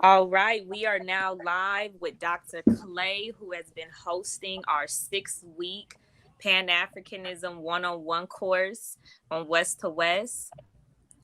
All right, we are now live with Dr. Clay, who has been hosting our 6-week Pan-Africanism one-on-one course on West to West.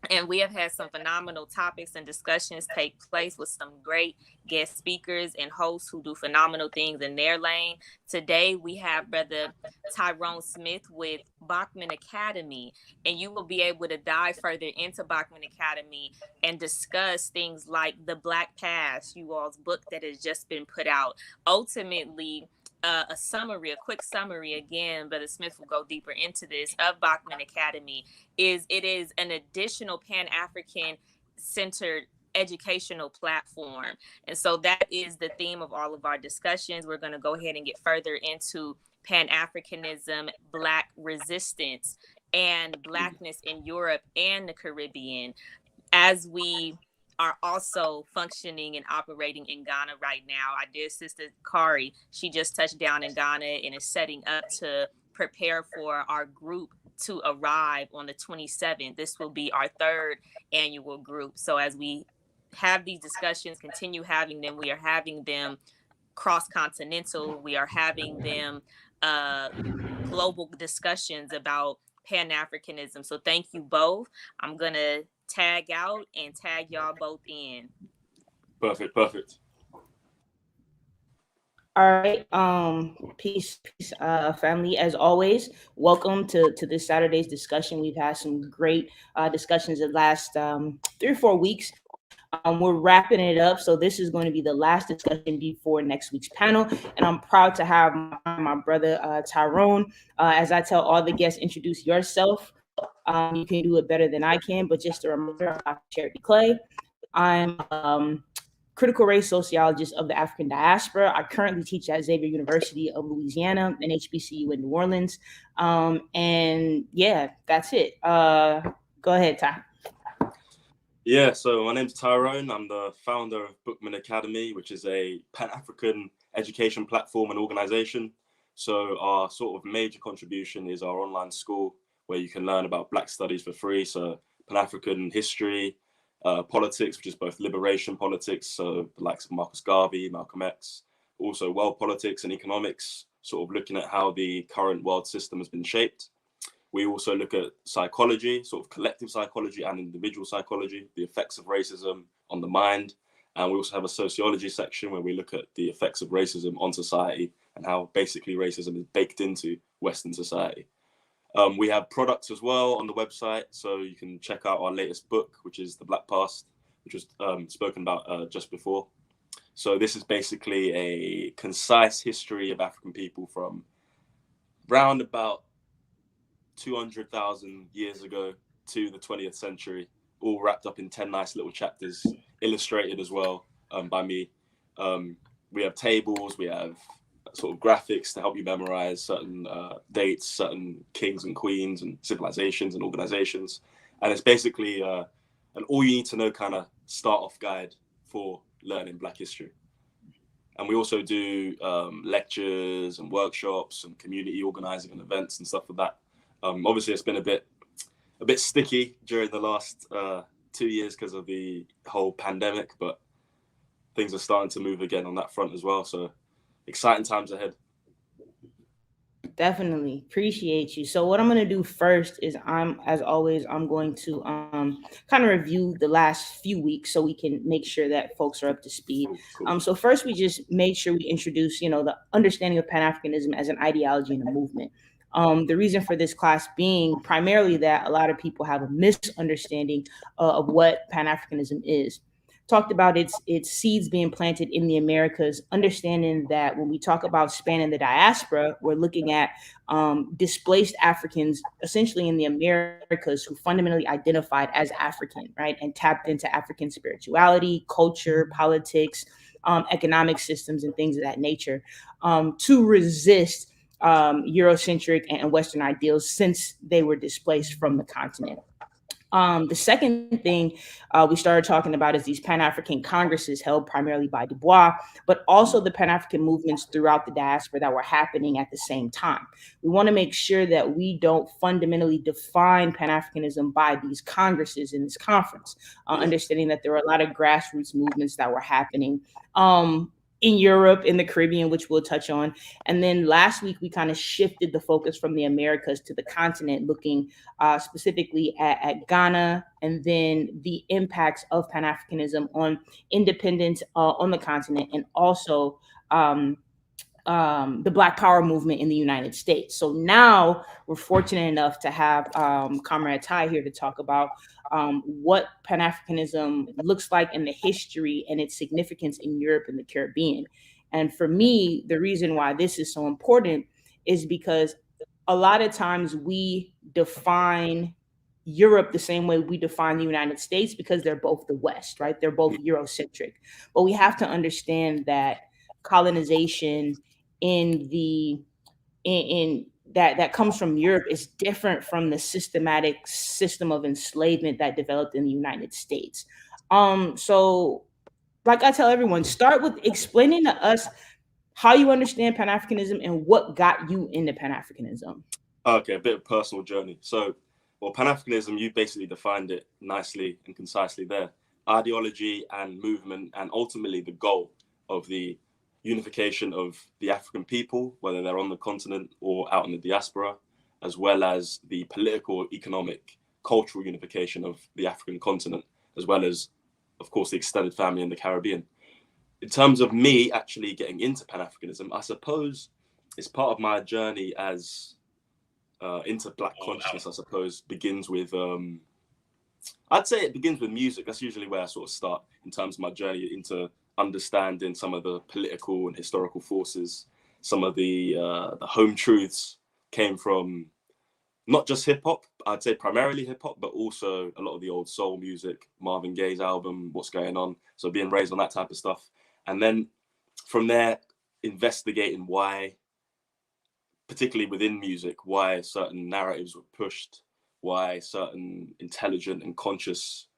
And we have had some phenomenal topics and discussions take place with some great guest speakers and hosts who do phenomenal things in their lane. Today, we have Brother Tyrone Smith with Boukman Academy, and you will be able to dive further into Boukman Academy and discuss things like the Black Past, you all's book that has just been put out. Ultimately, a quick summary again, Brother Smith will go deeper into this, of Boukman Academy. It is an additional Pan-African centered educational platform. And so that is the theme of all of our discussions. We're going to go ahead and get further into Pan-Africanism, Black resistance, and Blackness in Europe and the Caribbean, as we are also functioning and operating in Ghana right now. Our dear sister Kari, she just touched down in Ghana and is setting up to prepare for our group to arrive on the 27th. This will be our third annual group. So as we have these discussions, continue having them, we are having them cross-continental. We are having them global discussions about Pan-Africanism. So thank you both. I'm going to tag out and tag y'all both in. Perfect. All right. Peace, family. As always, welcome to this Saturday's discussion. We've had some great discussions the last 3 or 4 weeks. We're wrapping it up, so this is going to be the last discussion before next week's panel, and I'm proud to have my brother Tyrone. As I tell all the guests, introduce yourself. You can do it better than I can, but just a reminder, I'm Dr. Charity Clay. I'm critical race sociologist of the African diaspora. I currently teach at Xavier University of Louisiana and HBCU in New Orleans. And yeah, that's it. Go ahead, Ty. Yeah, so my name's Tyrone. I'm the founder of Boukman Academy, which is a Pan-African education platform and organization. So our sort of major contribution is our online school, where you can learn about Black studies for free. So Pan-African history, politics, which is both liberation politics, so the likes of Marcus Garvey, Malcolm X, also world politics and economics, sort of looking at how the current world system has been shaped. We also look at psychology, sort of collective psychology and individual psychology, the effects of racism on the mind. And we also have a sociology section where we look at the effects of racism on society and how basically racism is baked into Western society. We have products as well on the website, so you can check out our latest book, which is The Black Past, which was spoken about just before. So this is basically a concise history of African people from round about 200,000 years ago to the 20th century, all wrapped up in 10 nice little chapters, illustrated as well by me. We have tables, we have sort of graphics to help you memorize certain dates, certain kings and queens and civilizations and organizations. And it's basically an all you need to know kind of start off guide for learning Black history. And we also do lectures and workshops and community organizing and events and stuff like that. Obviously, it's been a bit sticky during the last 2 years because of the whole pandemic, but things are starting to move again on that front as well. So exciting times ahead. Definitely appreciate you. So what I'm going to do first is as always, I'm going to kind of review the last few weeks so we can make sure that folks are up to speed. Cool. So first, we just made sure we introduce, the understanding of Pan-Africanism as an ideology and a movement. The reason for this class being primarily that a lot of people have a misunderstanding of what Pan-Africanism is. Talked about its seeds being planted in the Americas, understanding that when we talk about spanning the diaspora, we're looking at displaced Africans essentially in the Americas who fundamentally identified as African, right? And tapped into African spirituality, culture, politics, economic systems, and things of that nature to resist Eurocentric and Western ideals since they were displaced from the continent. The second thing we started talking about is these Pan-African congresses held primarily by Du Bois, but also the Pan-African movements throughout the diaspora that were happening at the same time. We want to make sure that we don't fundamentally define Pan-Africanism by these congresses in this conference, understanding that there were a lot of grassroots movements that were happening in Europe, in the Caribbean, which we'll touch on. And then last week, we kind of shifted the focus from the Americas to the continent, looking specifically at Ghana, and then the impacts of Pan-Africanism on independence on the continent, and also the Black Power movement in the United States. So now we're fortunate enough to have Comrade Ty here to talk about what Pan-Africanism looks like in the history and its significance in Europe and the Caribbean. And for me, the reason why this is so important is because a lot of times we define Europe the same way we define the United States, because they're both the West, right? They're both Eurocentric. But we have to understand that colonization in that comes from Europe is different from the systematic system of enslavement that developed in the United States. So like I tell everyone, start with explaining to us how you understand Pan-Africanism and what got you into Pan-Africanism. Okay, a bit of personal journey. So, well, Pan-Africanism, you basically defined it nicely and concisely there. Ideology and movement, and ultimately the goal of the unification of the African people, whether they're on the continent or out in the diaspora, as well as the political, economic, cultural unification of the African continent, as well as, of course, the extended family in the Caribbean. In terms of me actually getting into Pan-Africanism, I suppose it's part of my journey as into Black consciousness, I suppose, begins with, I'd say it begins with music. That's usually where I sort of start in terms of my journey into understanding some of the political and historical forces. Some of the home truths came from not just hip hop, I'd say primarily hip hop, but also a lot of the old soul music, Marvin Gaye's album, What's Going On. So being raised on that type of stuff. And then from there, investigating why, particularly within music, why certain narratives were pushed, why certain intelligent and conscious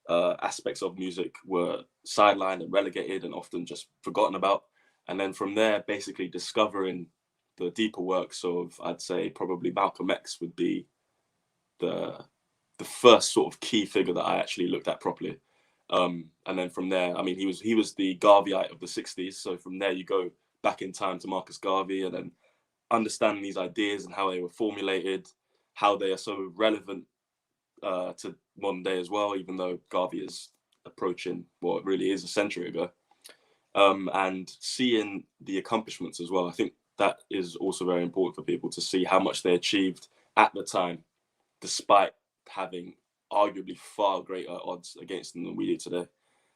aspects of music were sidelined and relegated and often just forgotten about. And then from there, basically discovering the deeper works of, I'd say probably Malcolm X would be the first sort of key figure that I actually looked at properly. And then from there, I mean, he was the Garveyite of the 60s. So from there, you go back in time to Marcus Garvey, and then understanding these ideas and how they were formulated, how they are so relevant to modern day as well, even though Garvey is approaching what really is a century ago. And seeing the accomplishments as well. I think that is also very important for people to see how much they achieved at the time, despite having arguably far greater odds against them than we do today.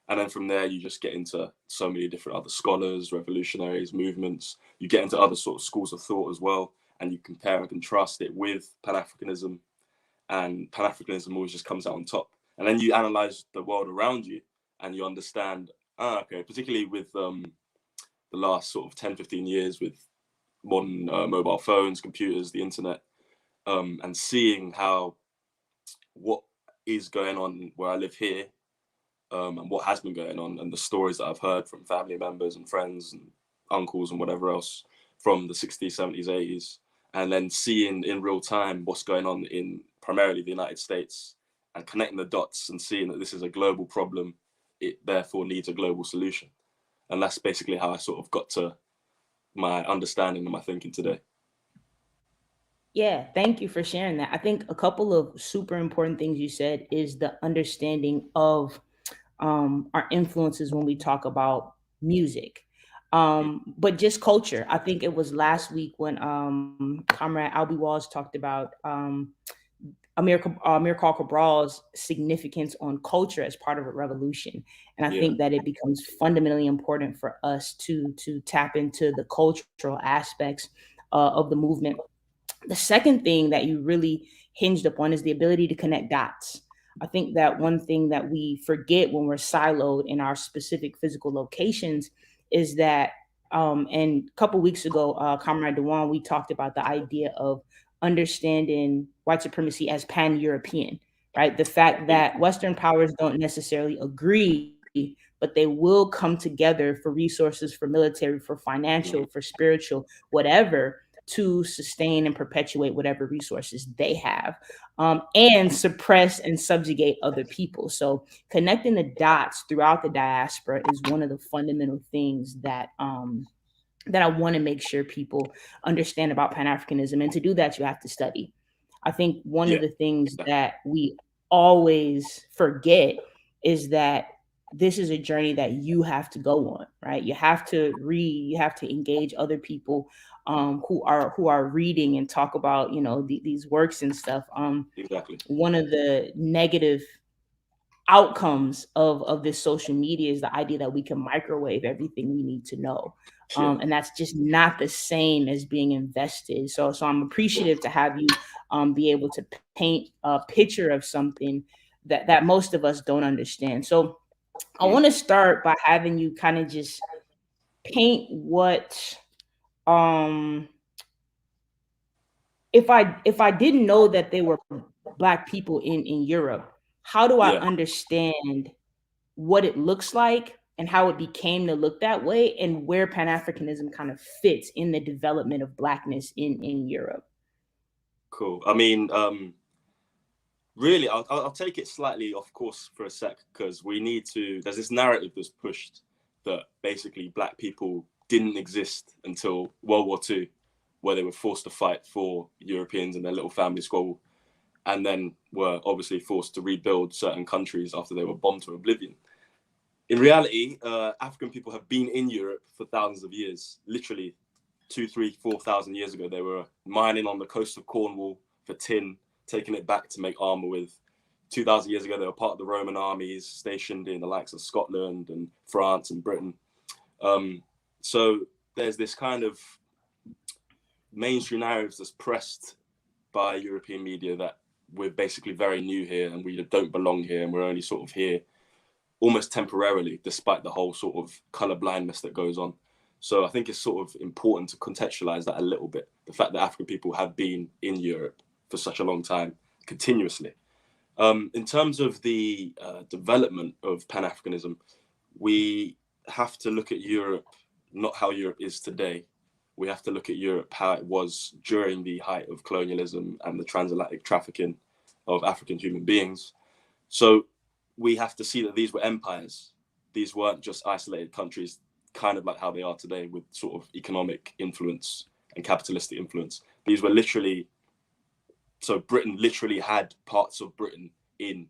And then from there, you just get into so many different other scholars, revolutionaries, movements. You get into other sort of schools of thought as well, and you compare and contrast it with Pan-Africanism. And Pan-Africanism always just comes out on top. And then you analyze the world around you, and you understand, okay, particularly with the last sort of 10, 15 years with modern mobile phones, computers, the internet, and seeing how what is going on where I live here, and what has been going on, and the stories that I've heard from family members and friends and uncles and whatever else from the 60s, 70s, 80s, and then seeing in real time what's going on in primarily the United States, and connecting the dots and seeing that this is a global problem, it therefore needs a global solution. And that's basically how I sort of got to my understanding and my thinking today. Yeah, thank you for sharing that. I think a couple of super important things you said is the understanding of our influences when we talk about music, but just culture. I think it was last week when Comrade Albie Walls talked about Amir Khan Cabral's significance on culture as part of a revolution. And I think that it becomes fundamentally important for us to tap into the cultural aspects of the movement. The second thing that you really hinged upon is the ability to connect dots. I think that one thing that we forget when we're siloed in our specific physical locations is that, and a couple weeks ago, Comrade Dewan, we talked about the idea of understanding white supremacy as pan-European, right? The fact that Western powers don't necessarily agree, but they will come together for resources, for military, for financial, for spiritual, whatever, to sustain and perpetuate whatever resources they have, and suppress and subjugate other people. So connecting the dots throughout the diaspora is one of the fundamental things that I want to make sure people understand about Pan-Africanism. And to do that, you have to study. I think one of the things that we always forget is that this is a journey that you have to go on, right? You have to read, you have to engage other people who are reading and talk about, these works and stuff. Exactly. One of the negative outcomes of this social media is the idea that we can microwave everything we need to know. And that's just not the same as being invested. So I'm appreciative to have you be able to paint a picture of something that most of us don't understand. So I want to start by having you kind of just paint what if I didn't know that they were Black people in Europe, how do I understand what it looks like and how it became to look that way, and where Pan-Africanism kind of fits in the development of Blackness in Europe? Cool. I mean, really, I'll take it slightly off course for a sec, because there's this narrative that's pushed that basically Black people didn't exist until World War II, where they were forced to fight for Europeans and their little family squabble, and then were obviously forced to rebuild certain countries after they were bombed to oblivion. In reality, African people have been in Europe for thousands of years. Literally 2,000, 3,000, 4,000 years ago, they were mining on the coast of Cornwall for tin, taking it back to make armor with. 2,000 years ago, they were part of the Roman armies stationed in the likes of Scotland and France and Britain. So there's this kind of mainstream narrative that's pressed by European media that we're basically very new here and we don't belong here, and we're only sort of here almost temporarily, despite the whole sort of color blindness that goes on. So I think it's sort of important to contextualize that a little bit. The fact that African people have been in Europe for such a long time, continuously. In terms of the development of Pan-Africanism, we have to look at Europe, not how Europe is today. We have to look at Europe how it was during the height of colonialism and the transatlantic trafficking of African human beings. So we have to see that these were empires. These weren't just isolated countries, kind of like how they are today, with sort of economic influence and capitalistic influence. These were literally, so Britain literally had parts of Britain in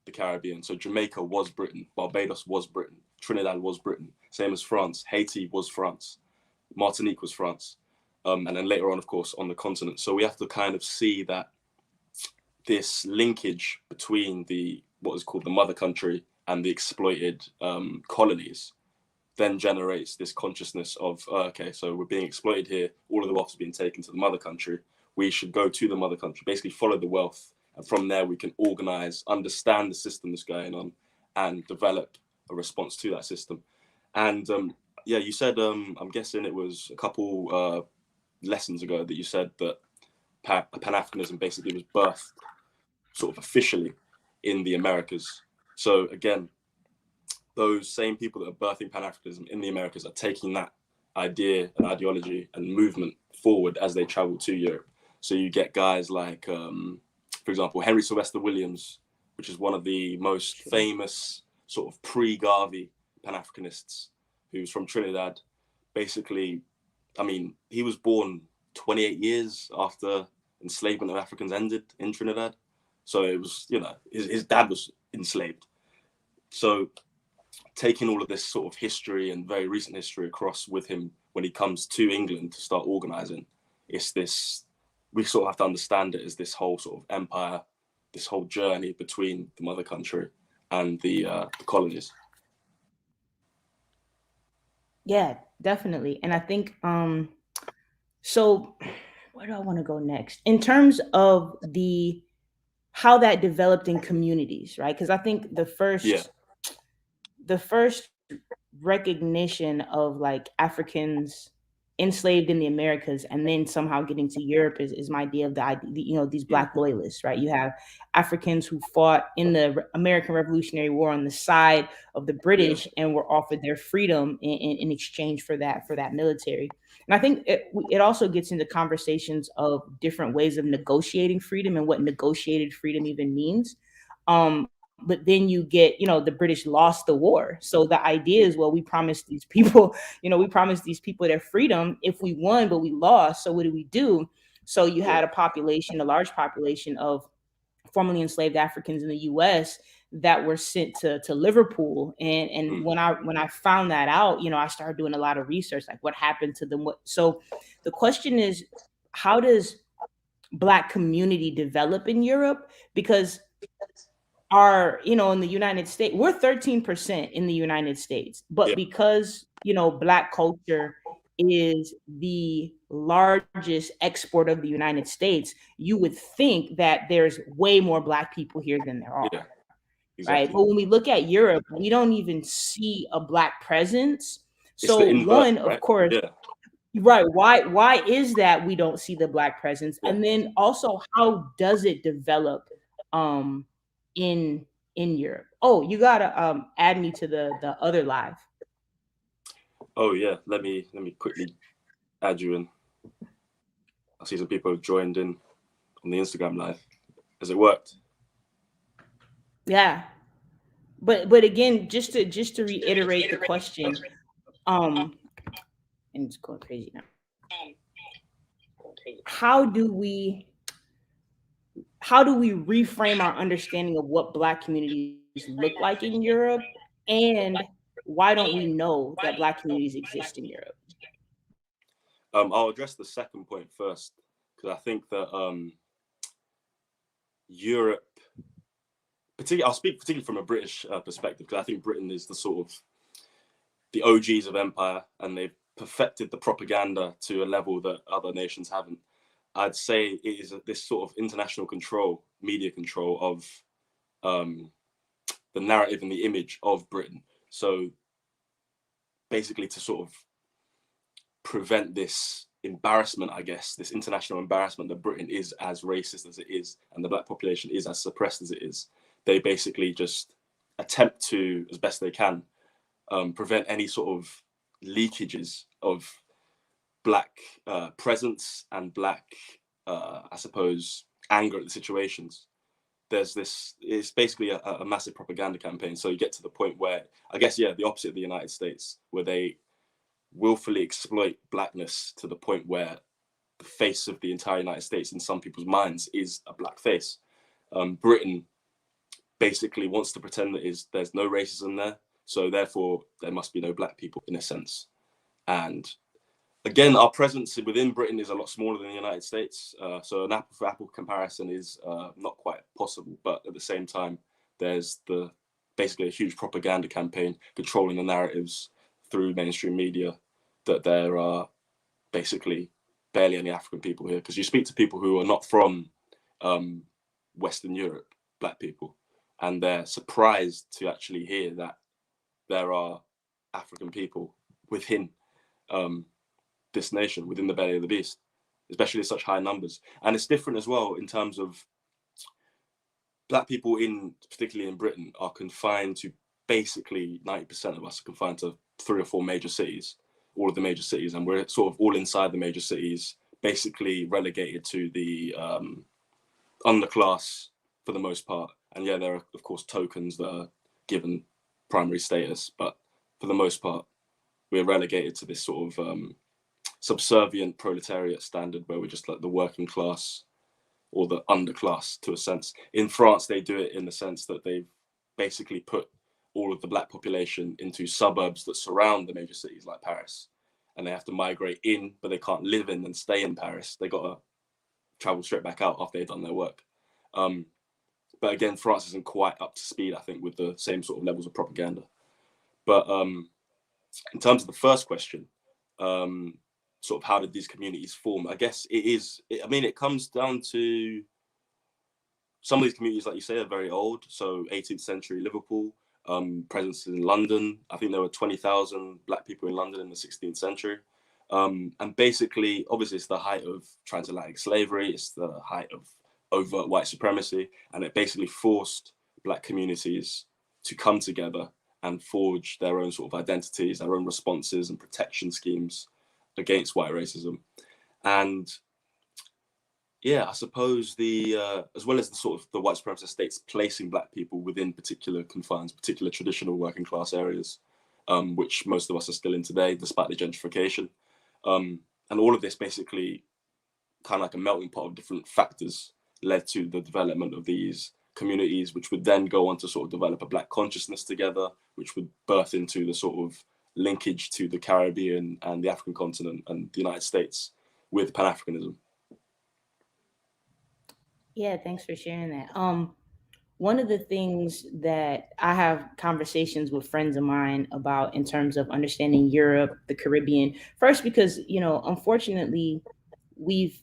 the Caribbean. So Jamaica was Britain, Barbados was Britain, Trinidad was Britain, same as France, Haiti was France, Martinique was France, and then later on, of course, on the continent. So we have to kind of see that this linkage between what is called the mother country and the exploited colonies then generates this consciousness of, okay, so we're being exploited here, all of the wealth is being taken to the mother country, we should go to the mother country, basically follow the wealth, and from there we can organize, understand the system that's going on, and develop a response to that system. And you said, I'm guessing it was a couple lessons ago that you said that Pan-Africanism basically was birthed sort of officially in the Americas. So again, those same people that are birthing Pan-Africanism in the Americas are taking that idea and ideology and movement forward as they travel to Europe. So you get guys like, for example, Henry Sylvester Williams, which is one of the most famous sort of pre-Garvey Pan-Africanists, who's from Trinidad. Basically, I mean, he was born 28 years after enslavement of Africans ended in Trinidad. So it was, his dad was enslaved. So taking all of this sort of history and very recent history across with him when he comes to England to start organizing, it's this, we sort of have to understand it as this whole sort of empire, this whole journey between the mother country and the colonies. Yeah, definitely. And I think, so where do I want to go next? In terms of how that developed in communities, right? Because I think the first recognition of like Africans enslaved in the Americas and then somehow getting to Europe is my idea of these Black loyalists, right? You have Africans who fought in the American Revolutionary War on the side of the British and were offered their freedom in exchange for that military. And I think it also gets into conversations of different ways of negotiating freedom and what negotiated freedom even means. But then you get, the British lost the war. So the idea is, well, we promised these people, their freedom if we won, but we lost. So what do we do? So you had a large population of formerly enslaved Africans in the US that were sent to Liverpool. And when I found that out, I started doing a lot of research, like what happened to them. So the question is, how does Black community develop in Europe? Because in the United States, we're 13% in the United States, but because, Black culture is the largest export of the United States, you would think that there's way more Black people here than there are. Right. But when we look at Europe, we don't even see a Black presence. So of course, right. Why is that we don't see the Black presence? And then also, how does it develop in Europe? Oh, you gotta add me to the other live. Oh yeah, let me quickly add you in. I see some people have joined in on the Instagram live. Has it worked? Yeah, but again, just to reiterate the question, and it's going crazy now. How do we reframe our understanding of what Black communities look like in Europe, and why don't we know that Black communities exist in Europe? I'll address the second point first, because I think that Europe, I'll speak particularly from a British perspective, because I think Britain is the sort of the OGs of empire, and they've perfected the propaganda to a level that other nations haven't. I'd say it is this sort of international control, media control of the narrative and the image of Britain. So basically, to sort of prevent this embarrassment, I guess, this international embarrassment that Britain is as racist as it is and the Black population is as suppressed as it is, they basically just attempt to, as best they can, prevent any sort of leakages of Black presence and Black, I suppose, anger at the situations. It's basically a massive propaganda campaign. So you get to the point where, I guess, the opposite of the United States, where they willfully exploit Blackness to the point where the face of the entire United States in some people's minds is a Black face. Britain basically wants to pretend that there's no racism there, so therefore there must be no Black people in a sense. And again, our presence within Britain is a lot smaller than the United States, so an apple for apple comparison is not quite possible. But at the same time, there's basically a huge propaganda campaign controlling the narratives through mainstream media that there are basically barely any African people here. Because you speak to people who are not from Western Europe, Black people, and they're surprised to actually hear that there are African people within this nation, within the belly of the beast, especially in such high numbers. And it's different as well in terms of Black people, particularly in Britain, are confined to basically 90% of us are confined to 3 or 4 major cities, all of the major cities, and we're sort of all inside the major cities, basically relegated to the underclass for the most part. And there are, of course, tokens that are given primary status, but for the most part, we're relegated to this sort of subservient proletariat standard where we're just like the working class or the underclass to a sense. In France, they do it in the sense that they've basically put all of the Black population into suburbs that surround the major cities like Paris, and they have to migrate in, but they can't live in and stay in Paris. They got to travel straight back out after they've done their work. But again, France isn't quite up to speed, I think, with the same sort of levels of propaganda. But in terms of the first question, sort of how did these communities form? I guess it comes down to some of these communities, like you say, are very old. So 18th century Liverpool, presence in London. I think there were 20,000 Black people in London in the 16th century. And basically, obviously, it's the height of transatlantic slavery. It's the height of overt white supremacy. And it basically forced Black communities to come together and forge their own sort of identities, their own responses and protection schemes against white racism. And yeah, I suppose as well as the sort of the white supremacist states placing Black people within particular confines, particular traditional working class areas, which most of us are still in today, despite the gentrification. And all of this basically kind of like a melting pot of different factors led to the development of these communities, which would then go on to sort of develop a Black consciousness together, which would birth into the sort of linkage to the Caribbean and the African continent and the United States with Pan-Africanism. Yeah, thanks for sharing that. One of the things that I have conversations with friends of mine about in terms of understanding Europe, the Caribbean, first because, unfortunately, we've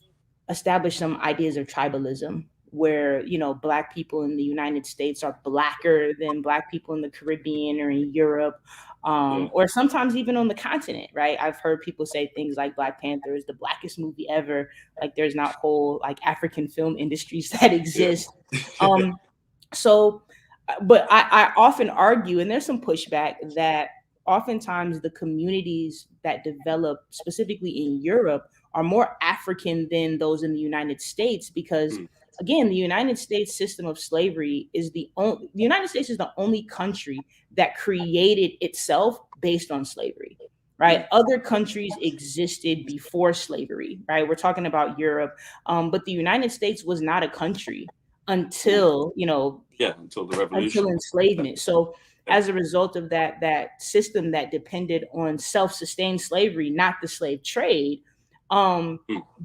established some ideas of tribalism where, Black people in the United States are Blacker than Black people in the Caribbean or in Europe, or sometimes even on the continent, right? I've heard people say things like Black Panther is the Blackest movie ever. Like there's not whole like African film industries that exist. So, but I often argue, and there's some pushback, that oftentimes the communities that develop specifically in Europe are more African than those in the United States because, again, the United States system of slavery is the United States is the only country that created itself based on slavery. Right. Other countries existed before slavery. Right. We're talking about Europe. But the United States was not a country until until the revolution, until enslavement. So as a result of that system that depended on self-sustained slavery, not the slave trade,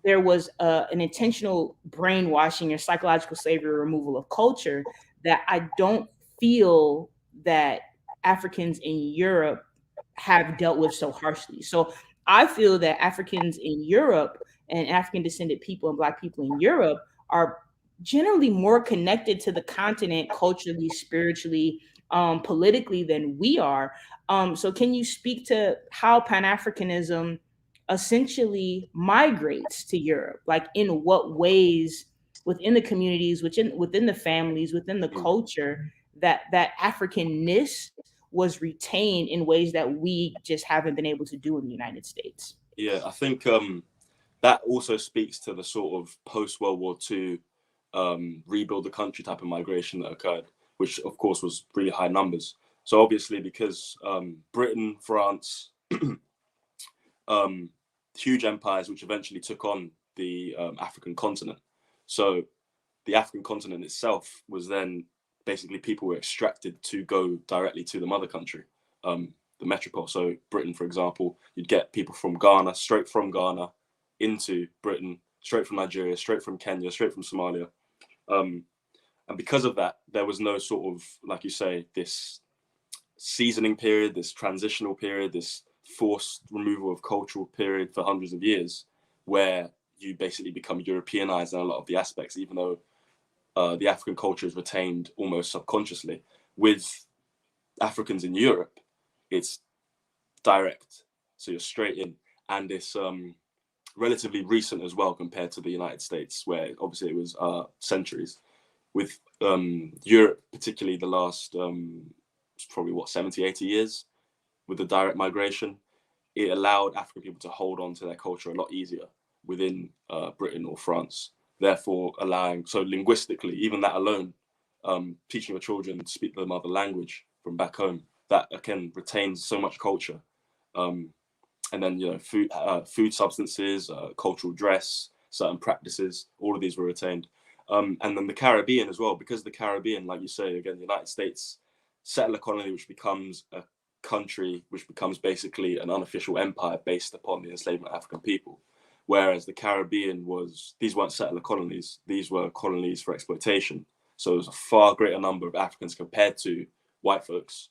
there was an intentional brainwashing or psychological slavery removal of culture that I don't feel that Africans in Europe have dealt with so harshly. So I feel that Africans in Europe and African descended people and Black people in Europe are generally more connected to the continent culturally, spiritually, politically than we are. So can you speak to how Pan-Africanism essentially migrates to Europe? Like in what ways within the communities, within the families, within the culture, that Africanness was retained in ways that we just haven't been able to do in the United States? Yeah, I think that also speaks to the sort of post-World War II rebuild the country type of migration that occurred, which of course was really high numbers. So obviously because Britain, France, huge empires which eventually took on the African continent. So the African continent itself was then basically people were extracted to go directly to the mother country, the metropole. So Britain, for example, you'd get people from Ghana, straight from Ghana into Britain, straight from Nigeria, straight from Kenya, straight from Somalia. And because of that, there was no sort of, like you say, this seasoning period, this transitional period, this forced removal of cultural period for hundreds of years, where you basically become Europeanized in a lot of the aspects, even though the African culture is retained almost subconsciously. With Africans in Europe, it's direct, so you're straight in, and it's relatively recent as well compared to the United States, where obviously it was centuries. With Europe, particularly the last probably 70, 80 years, with the direct migration, it allowed African people to hold on to their culture a lot easier within Britain or France. Therefore, so linguistically, even that alone, teaching your children to speak their mother language from back home, that again retains so much culture. And then food substances, cultural dress, certain practices, all of these were retained. And then the Caribbean as well, because the Caribbean, like you say, again, the United States settler colony, which becomes a country, which becomes basically an unofficial empire based upon the enslavement of African people. Whereas the Caribbean these weren't settler colonies, these were colonies for exploitation. So there was a far greater number of Africans compared to white folks.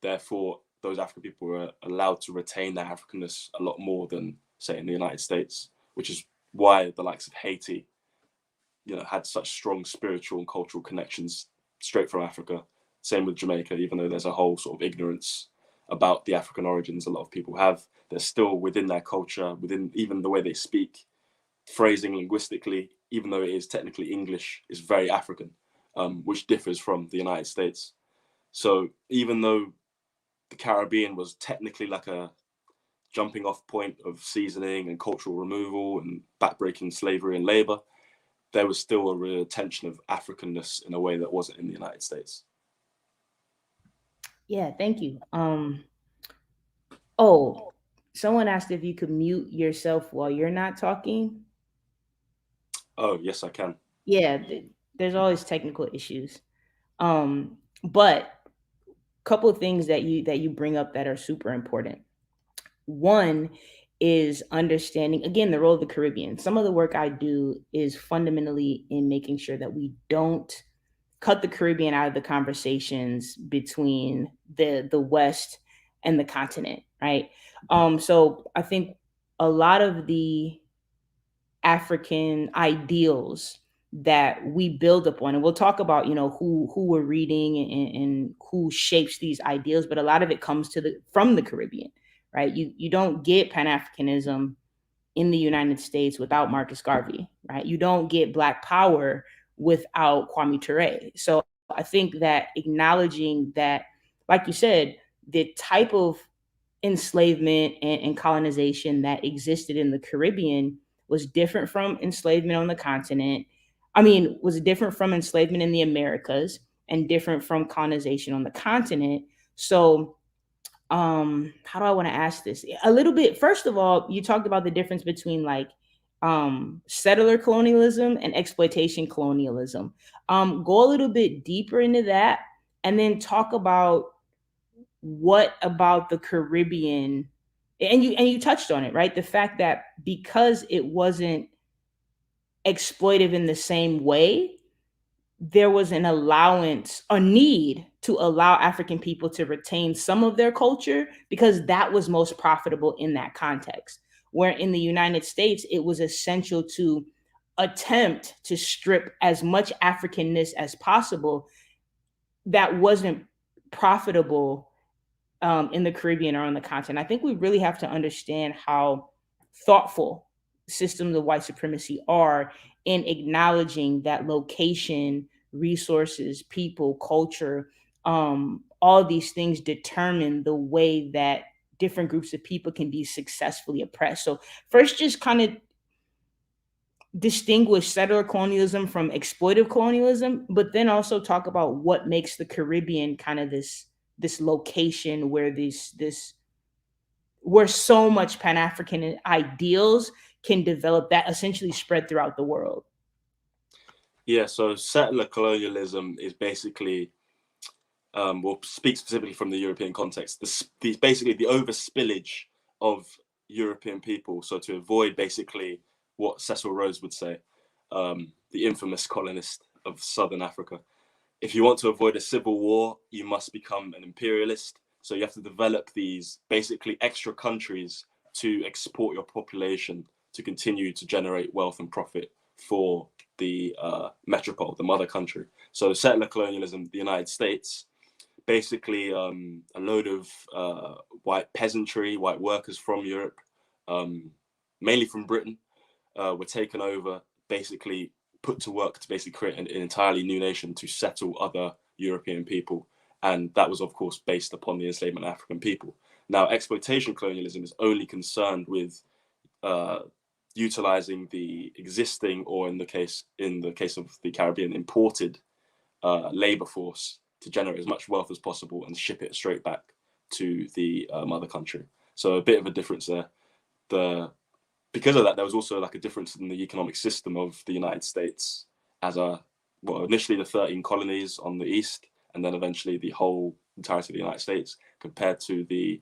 Therefore, those African people were allowed to retain their Africanness a lot more than, say, in the United States, which is why the likes of Haiti, had such strong spiritual and cultural connections straight from Africa. Same with Jamaica, even though there's a whole sort of ignorance about the African origins a lot of people have. They're still within their culture, within even the way they speak, phrasing linguistically, even though it is technically English, is very African, which differs from the United States. So even though the Caribbean was technically like a jumping off point of seasoning and cultural removal and backbreaking slavery and labor, there was still a retention of Africanness in a way that wasn't in the United States. Yeah, thank you. Oh, someone asked if you could mute yourself while you're not talking. Oh, yes, I can. Yeah, there's always technical issues. But couple of things that you bring up that are super important. One is understanding, again, the role of the Caribbean. Some of the work I do is fundamentally in making sure that we don't cut the Caribbean out of the conversations between the West and the continent, right? So I think a lot of the African ideals that we build upon, and we'll talk about, you know, who we're reading and who shapes these ideals, but a lot of it comes from the Caribbean, right? You don't get Pan-Africanism in the United States without Marcus Garvey, right? You don't get Black Power without Kwame Ture. So I think that acknowledging that, like you said, the type of enslavement and colonization that existed in the Caribbean was different from enslavement on the continent. I mean, was different from enslavement in the Americas and different from colonization on the continent. So how do I want to ask this? A little bit. First of all, you talked about the difference between like settler colonialism and exploitation colonialism. Go a little bit deeper into that and then talk about what about the Caribbean, and you touched on it, right? The fact that because it wasn't exploitive in the same way, there was an allowance, a need to allow African people to retain some of their culture because that was most profitable in that context. Where in the United States, it was essential to attempt to strip as much Africanness as possible that wasn't profitable in the Caribbean or on the continent. I think we really have to understand how thoughtful systems of white supremacy are in acknowledging that location, resources, people, culture, all these things determine the way that different groups of people can be successfully oppressed. So first, just kind of distinguish settler colonialism from exploitive colonialism, but then also talk about what makes the Caribbean kind of this location where where so much Pan-African ideals can develop that essentially spread throughout the world. Yeah, so settler colonialism is basically, we'll speak specifically from the European context, basically the overspillage of European people. So to avoid basically what Cecil Rhodes would say, the infamous colonist of Southern Africa. If you want to avoid a civil war, you must become an imperialist. So you have to develop these basically extra countries to export your population to continue to generate wealth and profit for the metropole, the mother country. So settler colonialism, the United States, basically a load of white peasantry, white workers from Europe, mainly from Britain, were taken over, basically put to work to basically create an entirely new nation to settle other European people. And that was, of course, based upon the enslavement of African people. Now, exploitation colonialism is only concerned with utilizing the existing, or in the case of the Caribbean, imported labor force to generate as much wealth as possible and ship it straight back to the mother country. So a bit of a difference there. Because of that, there was also like a difference in the economic system of the United States as initially the 13 colonies on the east, and then eventually the whole entirety of the United States, compared to the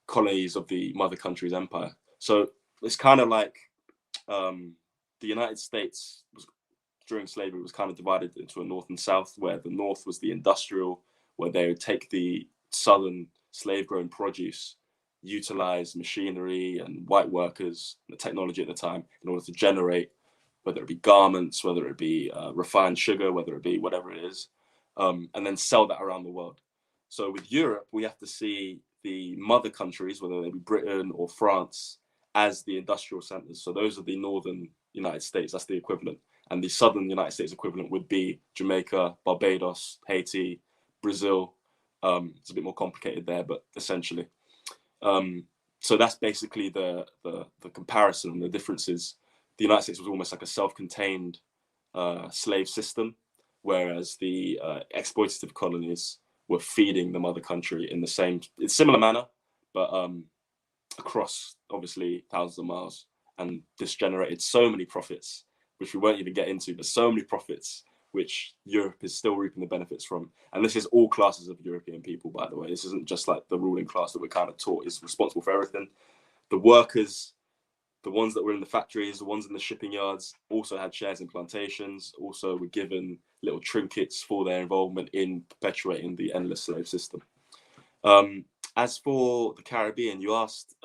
colonies of the mother country's empire. So it's kind of like the United States during slavery was kind of divided into a north and south, where the north was the industrial, where they would take the southern slave-grown produce, utilize machinery and white workers, the technology at the time, in order to generate, whether it be garments, whether it be refined sugar, whether it be whatever it is, and then sell that around the world. So with Europe, we have to see the mother countries, whether they be Britain or France, as the industrial centers. So those are the northern United States, that's the equivalent. And the southern United States equivalent would be Jamaica, Barbados, Haiti, Brazil. It's a bit more complicated there, but essentially. So that's basically the comparison. The differences. The United States was almost like a self-contained slave system, whereas the exploitative colonies were feeding the mother country in similar manner, but across obviously thousands of miles. And this generated so many profits, which we won't even get into, but so many profits, which Europe is still reaping the benefits from. And this is all classes of European people, by the way. This isn't just like the ruling class that we're kind of taught is responsible for everything. The workers, the ones that were in the factories, the ones in the shipping yards, also had shares in plantations, also were given little trinkets for their involvement in perpetuating the endless slave system. As for the Caribbean, you asked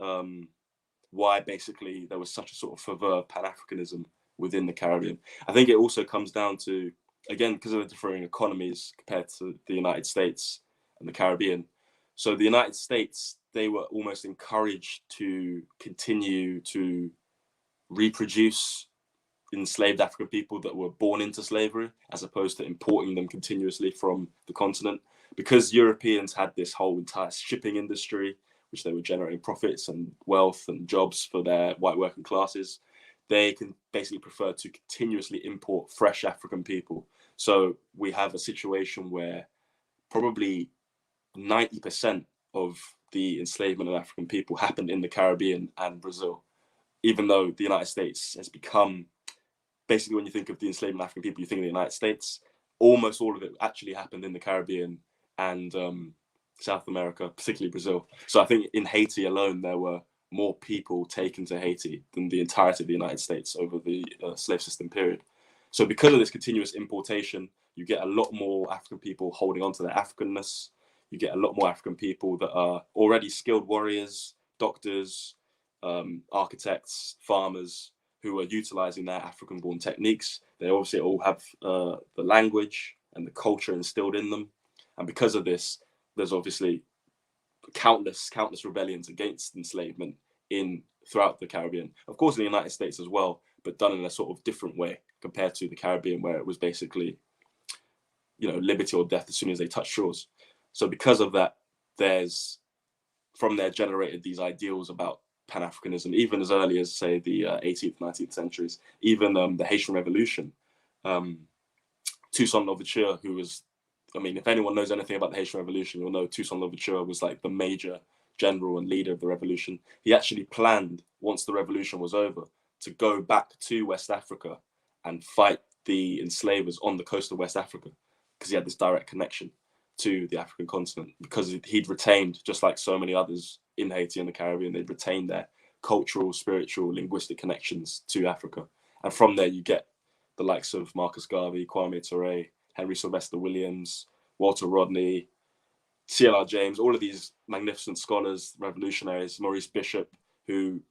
why basically there was such a sort of fervor of Pan-Africanism within the Caribbean. I think it also comes down to, again, because of the differing economies compared to the United States and the Caribbean. So the United States, they were almost encouraged to continue to reproduce enslaved African people that were born into slavery, as opposed to importing them continuously from the continent. Because Europeans had this whole entire shipping industry, which they were generating profits and wealth and jobs for their white working classes, they can basically prefer to continuously import fresh African people. So we have a situation where probably 90% of the enslavement of African people happened in the Caribbean and Brazil, even though the United States has become, basically when you think of the enslavement of African people, you think of the United States. Almost all of it actually happened in the Caribbean and South America, particularly Brazil. So I think in Haiti alone, there were more people taken to Haiti than the entirety of the United States over the slave system period. So because of this continuous importation, you get a lot more African people holding on to their Africanness. You get a lot more African people that are already skilled warriors, doctors, architects, farmers, who are utilizing their African-born techniques. They obviously all have the language and the culture instilled in them. And because of this, there's obviously countless rebellions against enslavement throughout the Caribbean. Of course, in the United States as well, but done in a sort of different way compared to the Caribbean, where it was basically, liberty or death as soon as they touched shores. So because of that, there's from there generated these ideals about Pan-Africanism, even as early as, say, the 18th, 19th centuries, even the Haitian Revolution. Toussaint Louverture, who was, if anyone knows anything about the Haitian Revolution, you'll know Toussaint Louverture was like the major general and leader of the revolution. He actually planned, once the revolution was over, to go back to West Africa and fight the enslavers on the coast of West Africa, because he had this direct connection to the African continent, because he'd retained, just like so many others in Haiti and the Caribbean, they'd retained their cultural, spiritual, linguistic connections to Africa. And from there, you get the likes of Marcus Garvey, Kwame Ture, Henry Sylvester Williams, Walter Rodney, C.L.R. James, all of these magnificent scholars, revolutionaries, Maurice Bishop, who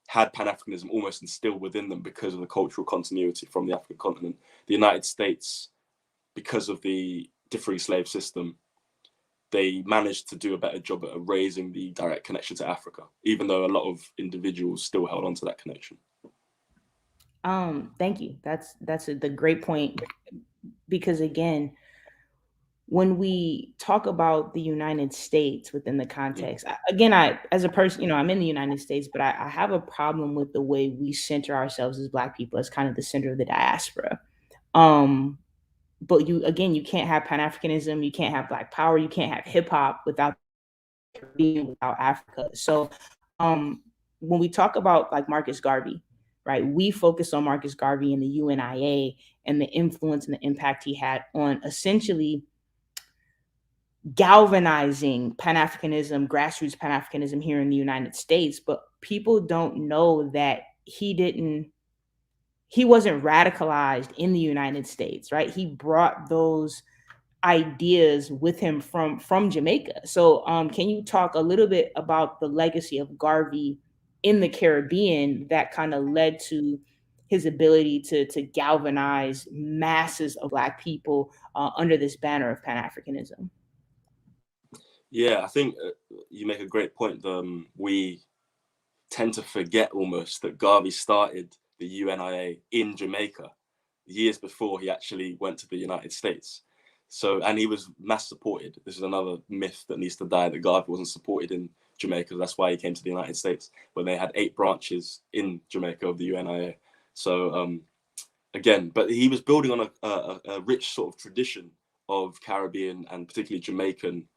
had Pan-Africanism almost instilled within them because of the cultural continuity from the African continent. The United States, because of the differing slave system, they managed to do a better job at erasing the direct connection to Africa, even though a lot of individuals still held on to that connection. Thank you. That's the great point, because again, when we talk about the United States within the context, I, as a person, I'm in the United States, but I have a problem with the way we center ourselves as Black people as kind of the center of the diaspora. But you can't have Pan-Africanism, you can't have Black power, you can't have hip hop without Africa. So when we talk about like Marcus Garvey, right, we focus on Marcus Garvey and the UNIA and the influence and the impact he had on essentially galvanizing Pan-Africanism, grassroots Pan-Africanism here in the United States. But people don't know that he wasn't radicalized in the United States, right? He brought those ideas with him from Jamaica. So can you talk a little bit about the legacy of Garvey in the Caribbean that kind of led to his ability to galvanize masses of Black people under this banner of Pan-Africanism? Yeah, I think you make a great point. We tend to forget almost that Garvey started the UNIA in Jamaica years before he actually went to the United States. So, and he was mass supported. This is another myth that needs to die, that Garvey wasn't supported in Jamaica. That's why he came to the United States, where they had 8 branches in Jamaica of the UNIA. So, again, but he was building on a rich sort of tradition of Caribbean and particularly Jamaican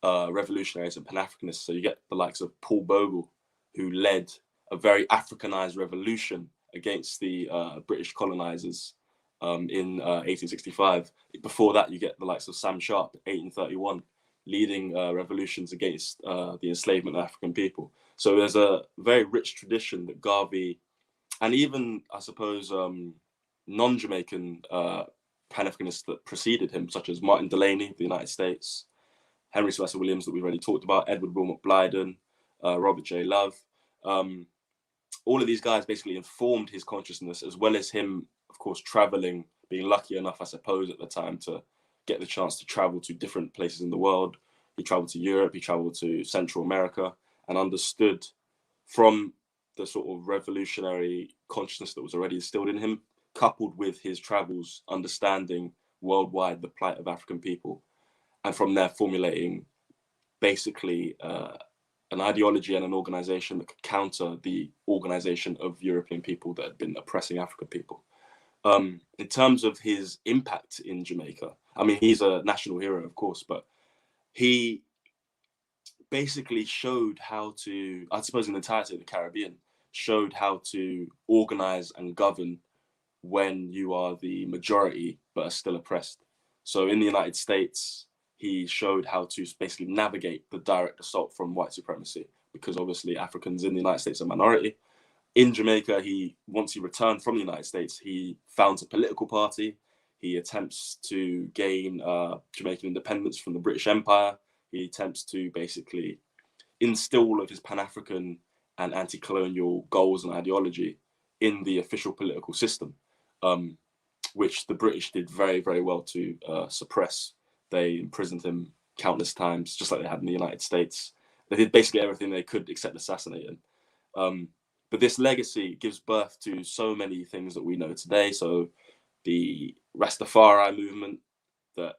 revolutionaries and Pan-Africanists. So you get the likes of Paul Bogle, who led a very Africanized revolution against the British colonizers in 1865. Before that, you get the likes of Sam Sharp, 1831, leading revolutions against the enslavement of African people. So there's a very rich tradition that Garvey, and even, I suppose, non-Jamaican Pan-Africanists that preceded him, such as Martin Delany of the United States, Henry Sylvester Williams that we've already talked about, Edward Wilmot Blyden, Robert J. Love. All of these guys basically informed his consciousness, as well as him, of course, traveling, being lucky enough, I suppose, at the time to get the chance to travel to different places in the world. He traveled to Europe, he traveled to Central America, and understood from the sort of revolutionary consciousness that was already instilled in him, coupled with his travels, understanding worldwide the plight of African people, and from there formulating basically an ideology and an organization that could counter the organization of European people that had been oppressing African people. In terms of his impact in Jamaica, I mean, he's a national hero, of course, but he basically showed how to, I suppose in the entirety of the Caribbean, showed how to organize and govern when you are the majority but are still oppressed. So in the United States, he showed how to basically navigate the direct assault from white supremacy, because obviously Africans in the United States are a minority. In Jamaica, once he returned from the United States, he founds a political party. He attempts to gain Jamaican independence from the British Empire. He attempts to basically instill all of his Pan-African and anti-colonial goals and ideology in the official political system, which the British did very, very well to suppress. They imprisoned him countless times, just like they had in the United States. They did basically everything they could except assassinate him. But this legacy gives birth to so many things that we know today. So the Rastafari movement, that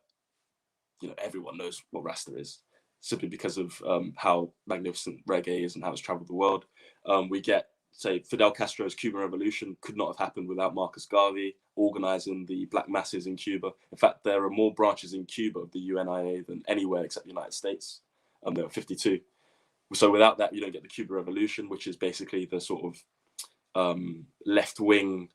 everyone knows what Rasta is, simply because of how magnificent reggae is and how it's traveled the world. We get, say, Fidel Castro's Cuban Revolution could not have happened without Marcus Garvey organizing the black masses in Cuba. In fact, there are more branches in Cuba of the UNIA than anywhere except the United States. There are 52. So without that, you don't get the Cuban Revolution, which is basically the sort of left-wing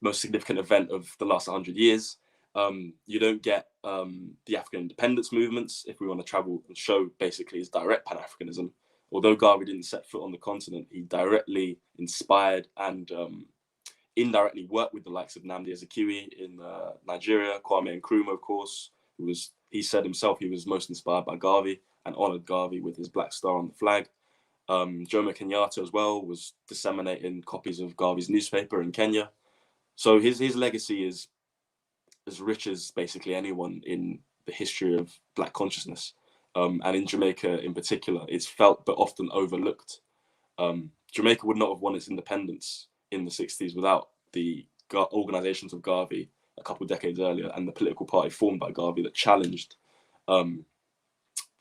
most significant event of the last 100 years. You don't get the African independence movements, if we want to travel and show basically his direct Pan-Africanism. Although Garvey didn't set foot on the continent, he directly inspired and indirectly worked with the likes of Nnamdi Azikiwe in Nigeria, Kwame Nkrumah, of course. He said himself he was most inspired by Garvey and honored Garvey with his black star on the flag. Jomo Kenyatta as well was disseminating copies of Garvey's newspaper in Kenya. So his legacy is as rich as basically anyone in the history of black consciousness. And in Jamaica in particular, it's felt but often overlooked. Jamaica would not have won its independence in the 60s without the organizations of Garvey a couple of decades earlier, and the political party formed by Garvey that challenged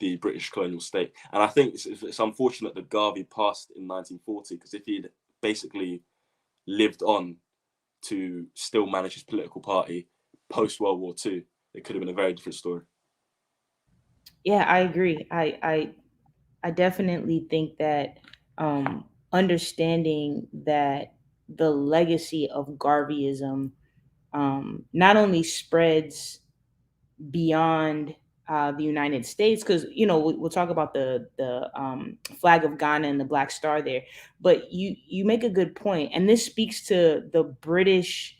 the British colonial state. And I think it's unfortunate that Garvey passed in 1940, because if he'd basically lived on to still manage his political party post World War II, it could have been a very different story. Yeah, I agree. I definitely think that understanding that the legacy of Garveyism not only spreads beyond the United States, because we'll talk about the flag of Ghana and the Black Star there, but you make a good point, and this speaks to the British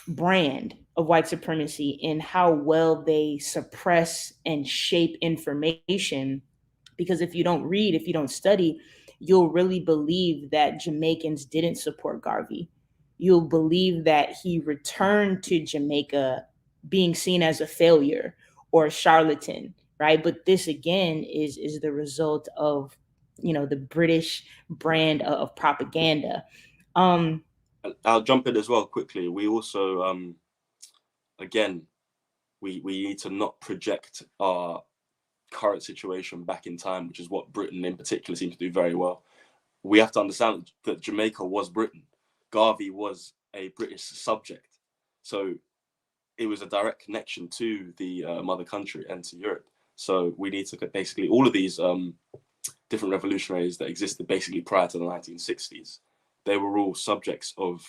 brand of white supremacy and how well they suppress and shape information. Because if you don't read, if you don't study, you'll really believe that Jamaicans didn't support Garvey. You'll believe that he returned to Jamaica being seen as a failure, or a charlatan, right? But this again is the result of, the British brand of propaganda. I'll jump in as well quickly. We also, again, we need to not project our current situation back in time, which is what Britain in particular seems to do very well. We have to understand that Jamaica was Britain. Garvey was a British subject. So it was a direct connection to the mother country and to Europe. So we need to basically, all of these different revolutionaries that existed basically prior to the 1960s, they were all subjects of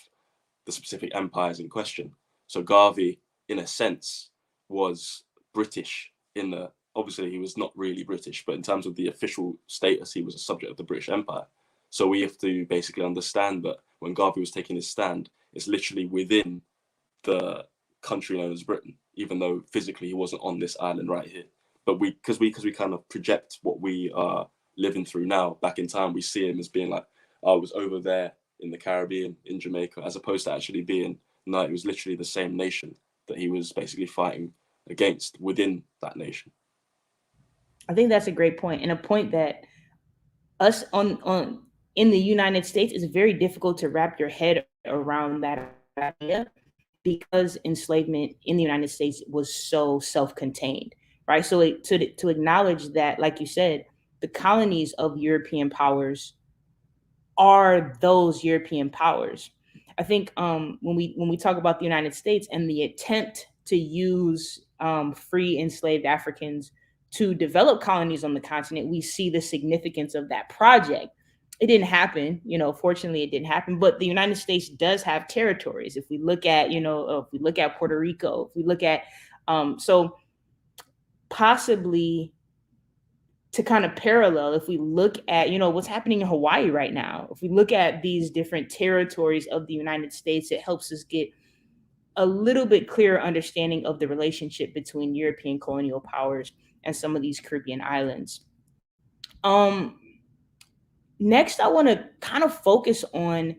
the specific empires in question. So Garvey, in a sense, was British obviously he was not really British, but in terms of the official status, he was a subject of the British Empire. So we have to basically understand that when Garvey was taking his stand, it's literally within the country known as Britain, even though physically he wasn't on this island right here. But because we kind of project what we are living through now back in time, we see him as being like, oh, I was over there in the Caribbean, in Jamaica, as opposed to actually being, no, it was literally the same nation that he was basically fighting against within that nation. I think that's a great point, and a point that us on in the United States is very difficult to wrap your head around that idea, because enslavement in the United States was so self-contained, right? So to acknowledge that, like you said, the colonies of European powers are those European powers. I think when we talk about the United States and the attempt to use free enslaved Africans to develop colonies on the continent, we see the significance of that project. It didn't happen, fortunately it didn't happen, but the United States does have territories. If we look at, if we look at Puerto Rico, if we look at, so possibly to kind of parallel, if we look at, what's happening in Hawaii right now, if we look at these different territories of the United States, it helps us get a little bit clearer understanding of the relationship between European colonial powers and some of these Caribbean islands. Next, I want to kind of focus on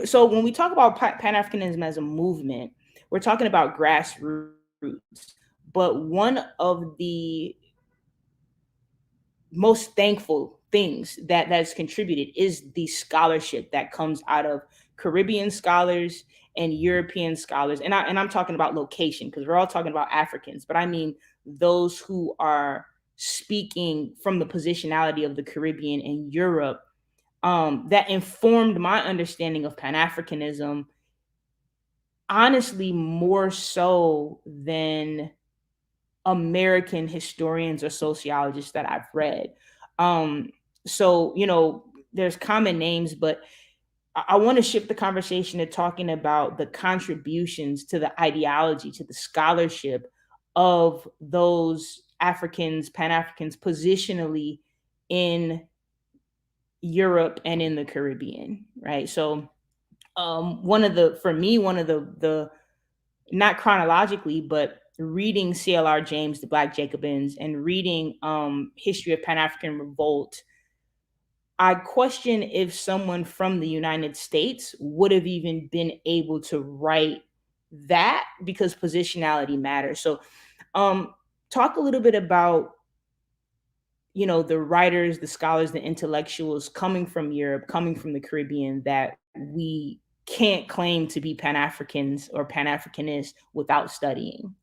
so when we talk about Pan-Africanism as a movement, we're talking about grassroots, but one of the most thankful things that's contributed is the scholarship that comes out of Caribbean scholars and European scholars. And I'm talking about location, because we're all talking about Africans, but I mean those who are speaking from the positionality of the Caribbean and Europe, that informed my understanding of Pan-Africanism, honestly, more so than American historians or sociologists that I've read. So, there's common names, but I want to shift the conversation to talking about the contributions to the ideology, to the scholarship of those Africans, Pan-Africans, positionally in Europe and in the Caribbean, right? So one of the not chronologically, but reading CLR James, The Black Jacobins, and reading History of Pan-African Revolt, I question if someone from the United States would have even been able to write that, because positionality matters. So talk a little bit about, the writers, the scholars, the intellectuals coming from Europe, coming from the Caribbean, that we can't claim to be Pan-Africans or Pan-Africanists without studying.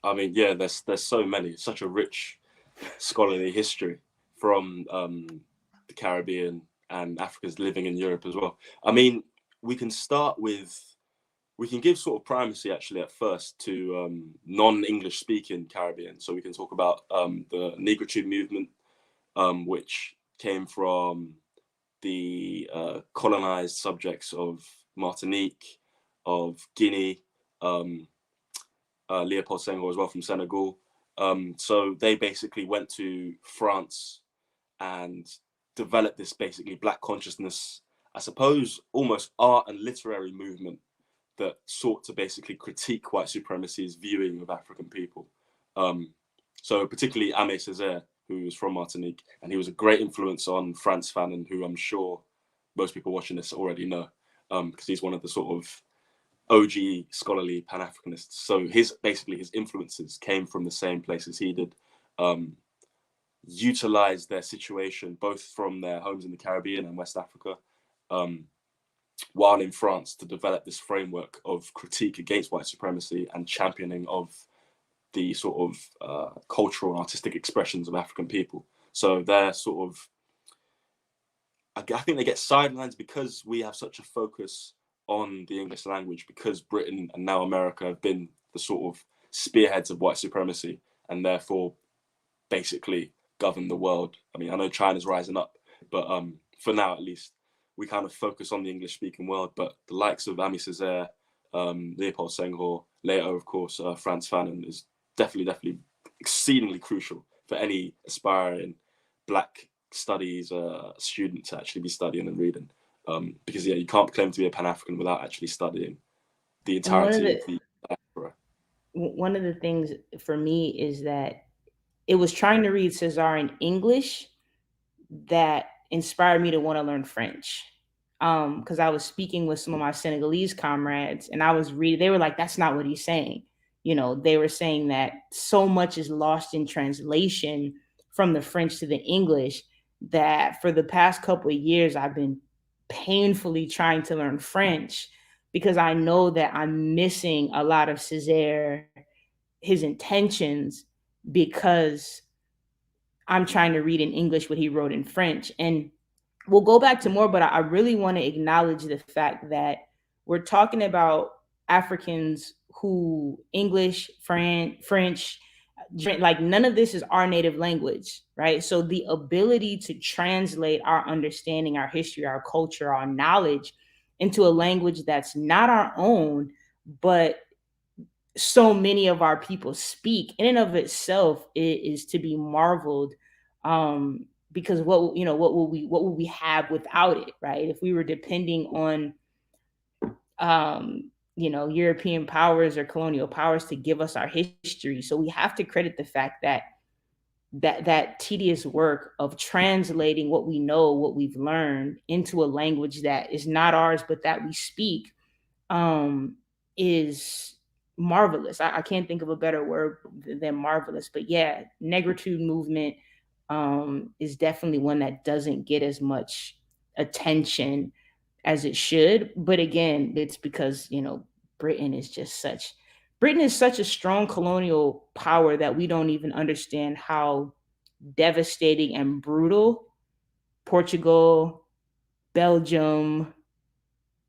I mean, yeah, there's so many, such a rich scholarly history from the Caribbean and Africans living in Europe as well. I mean, we can give sort of primacy actually at first to non-English speaking Caribbean. So we can talk about the Negritude movement, which came from the colonized subjects of Martinique, of Guinea, Leopold Senghor as well from Senegal. So they basically went to France and developed this basically Black consciousness, I suppose, almost art and literary movement that sought to basically critique white supremacy's viewing of African people. So particularly Aimé Césaire, who was from Martinique, and he was a great influence on Frantz Fanon, who I'm sure most people watching this already know, because he's one of the sort of OG scholarly Pan-Africanists. So his influences came from the same places he did. Utilized their situation both from their homes in the Caribbean and West Africa, while in France, to develop this framework of critique against white supremacy and championing of the sort of cultural and artistic expressions of African people. So they're sort of, I think they get sidelines because we have such a focus on the English language, because Britain and now America have been the sort of spearheads of white supremacy and therefore basically govern the world. I mean, I know China's rising up, but for now at least, we kind of focus on the English-speaking world. But the likes of Aimé Césaire, Leopold Senghor, later, of course, Frantz Fanon is definitely exceedingly crucial for any aspiring Black studies student to actually be studying and reading. Because you can't claim to be a Pan-African without actually studying the entirety of the diaspora. One of the things for me is that it was trying to read Césaire in English that inspired me to want to learn French. Because I was speaking with some of my Senegalese comrades and I was reading, they were like, that's not what he's saying. They were saying that so much is lost in translation from the French to the English that for the past couple of years, I've been painfully trying to learn French because I know that I'm missing a lot of Césaire, his intentions, because I'm trying to read in English what he wrote in French. And we'll go back to more, but I really want to acknowledge the fact that we're talking about Africans who English, French, like none of this is our native language, right? So the ability to translate our understanding, our history, our culture, our knowledge into a language that's not our own, but so many of our people speak, in and of itself is to be marveled. Because what would we have without it, right? If we were depending on European powers or colonial powers to give us our history. So we have to credit the fact that tedious work of translating what we know, what we've learned into a language that is not ours, but that we speak, is marvelous. I can't think of a better word than marvelous. But yeah, negritude movement is definitely one that doesn't get as much attention as it should. But again, it's because Britain is such a strong colonial power that we don't even understand how devastating and brutal Portugal, Belgium,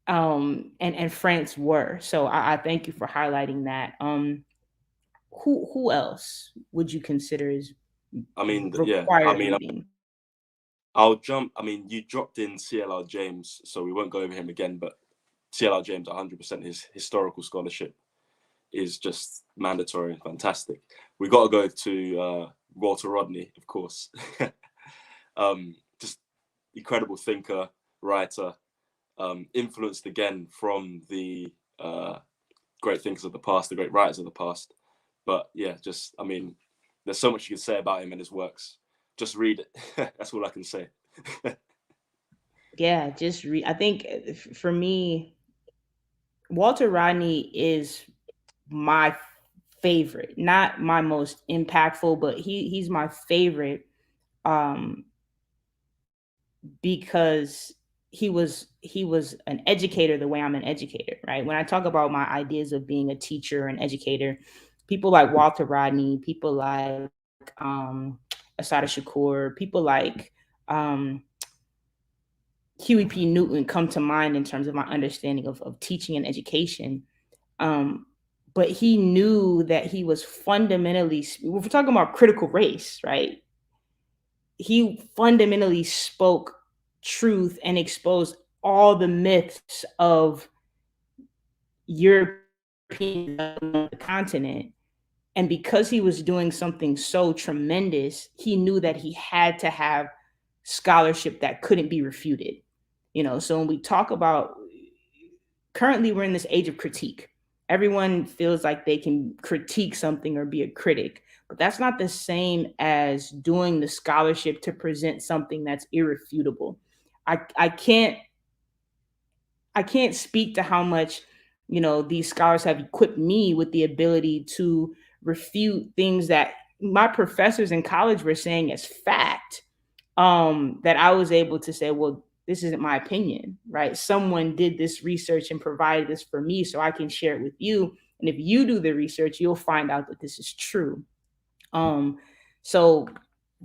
and France were. So I thank you for highlighting that. Who else would you consider is required reading? I'll jump. I mean, you dropped in CLR James, so we won't go over him again. But CLR James, 100%, his historical scholarship is just mandatory and fantastic. We got to go to Walter Rodney, of course. Just incredible thinker, writer, influenced again from the great thinkers of the past, the great writers of the past. But yeah, there's so much you can say about him and his works. Just read it. That's all I can say. Yeah, just read. I think for me, Walter Rodney is my favorite, not my most impactful, but he's my favorite because he was an educator the way I'm an educator, right? When I talk about my ideas of being a teacher and educator, people like Walter Rodney, people like Assata Shakur, people like Huey P. Newton come to mind in terms of my understanding of teaching and education. But he knew that he was fundamentally, if we're talking about critical race, right? He fundamentally spoke truth and exposed all the myths of European the continent. And because he was doing something so tremendous, he knew that he had to have scholarship that couldn't be refuted. So when we talk about, currently we're in this age of critique. Everyone feels like they can critique something or be a critic, but that's not the same as doing the scholarship to present something that's irrefutable. I can't speak to how much these scholars have equipped me with the ability to refute things that my professors in college were saying as fact, that I was able to say, well, this isn't my opinion, right? Someone did this research and provided this for me so I can share it with you. And if you do the research, you'll find out that this is true. So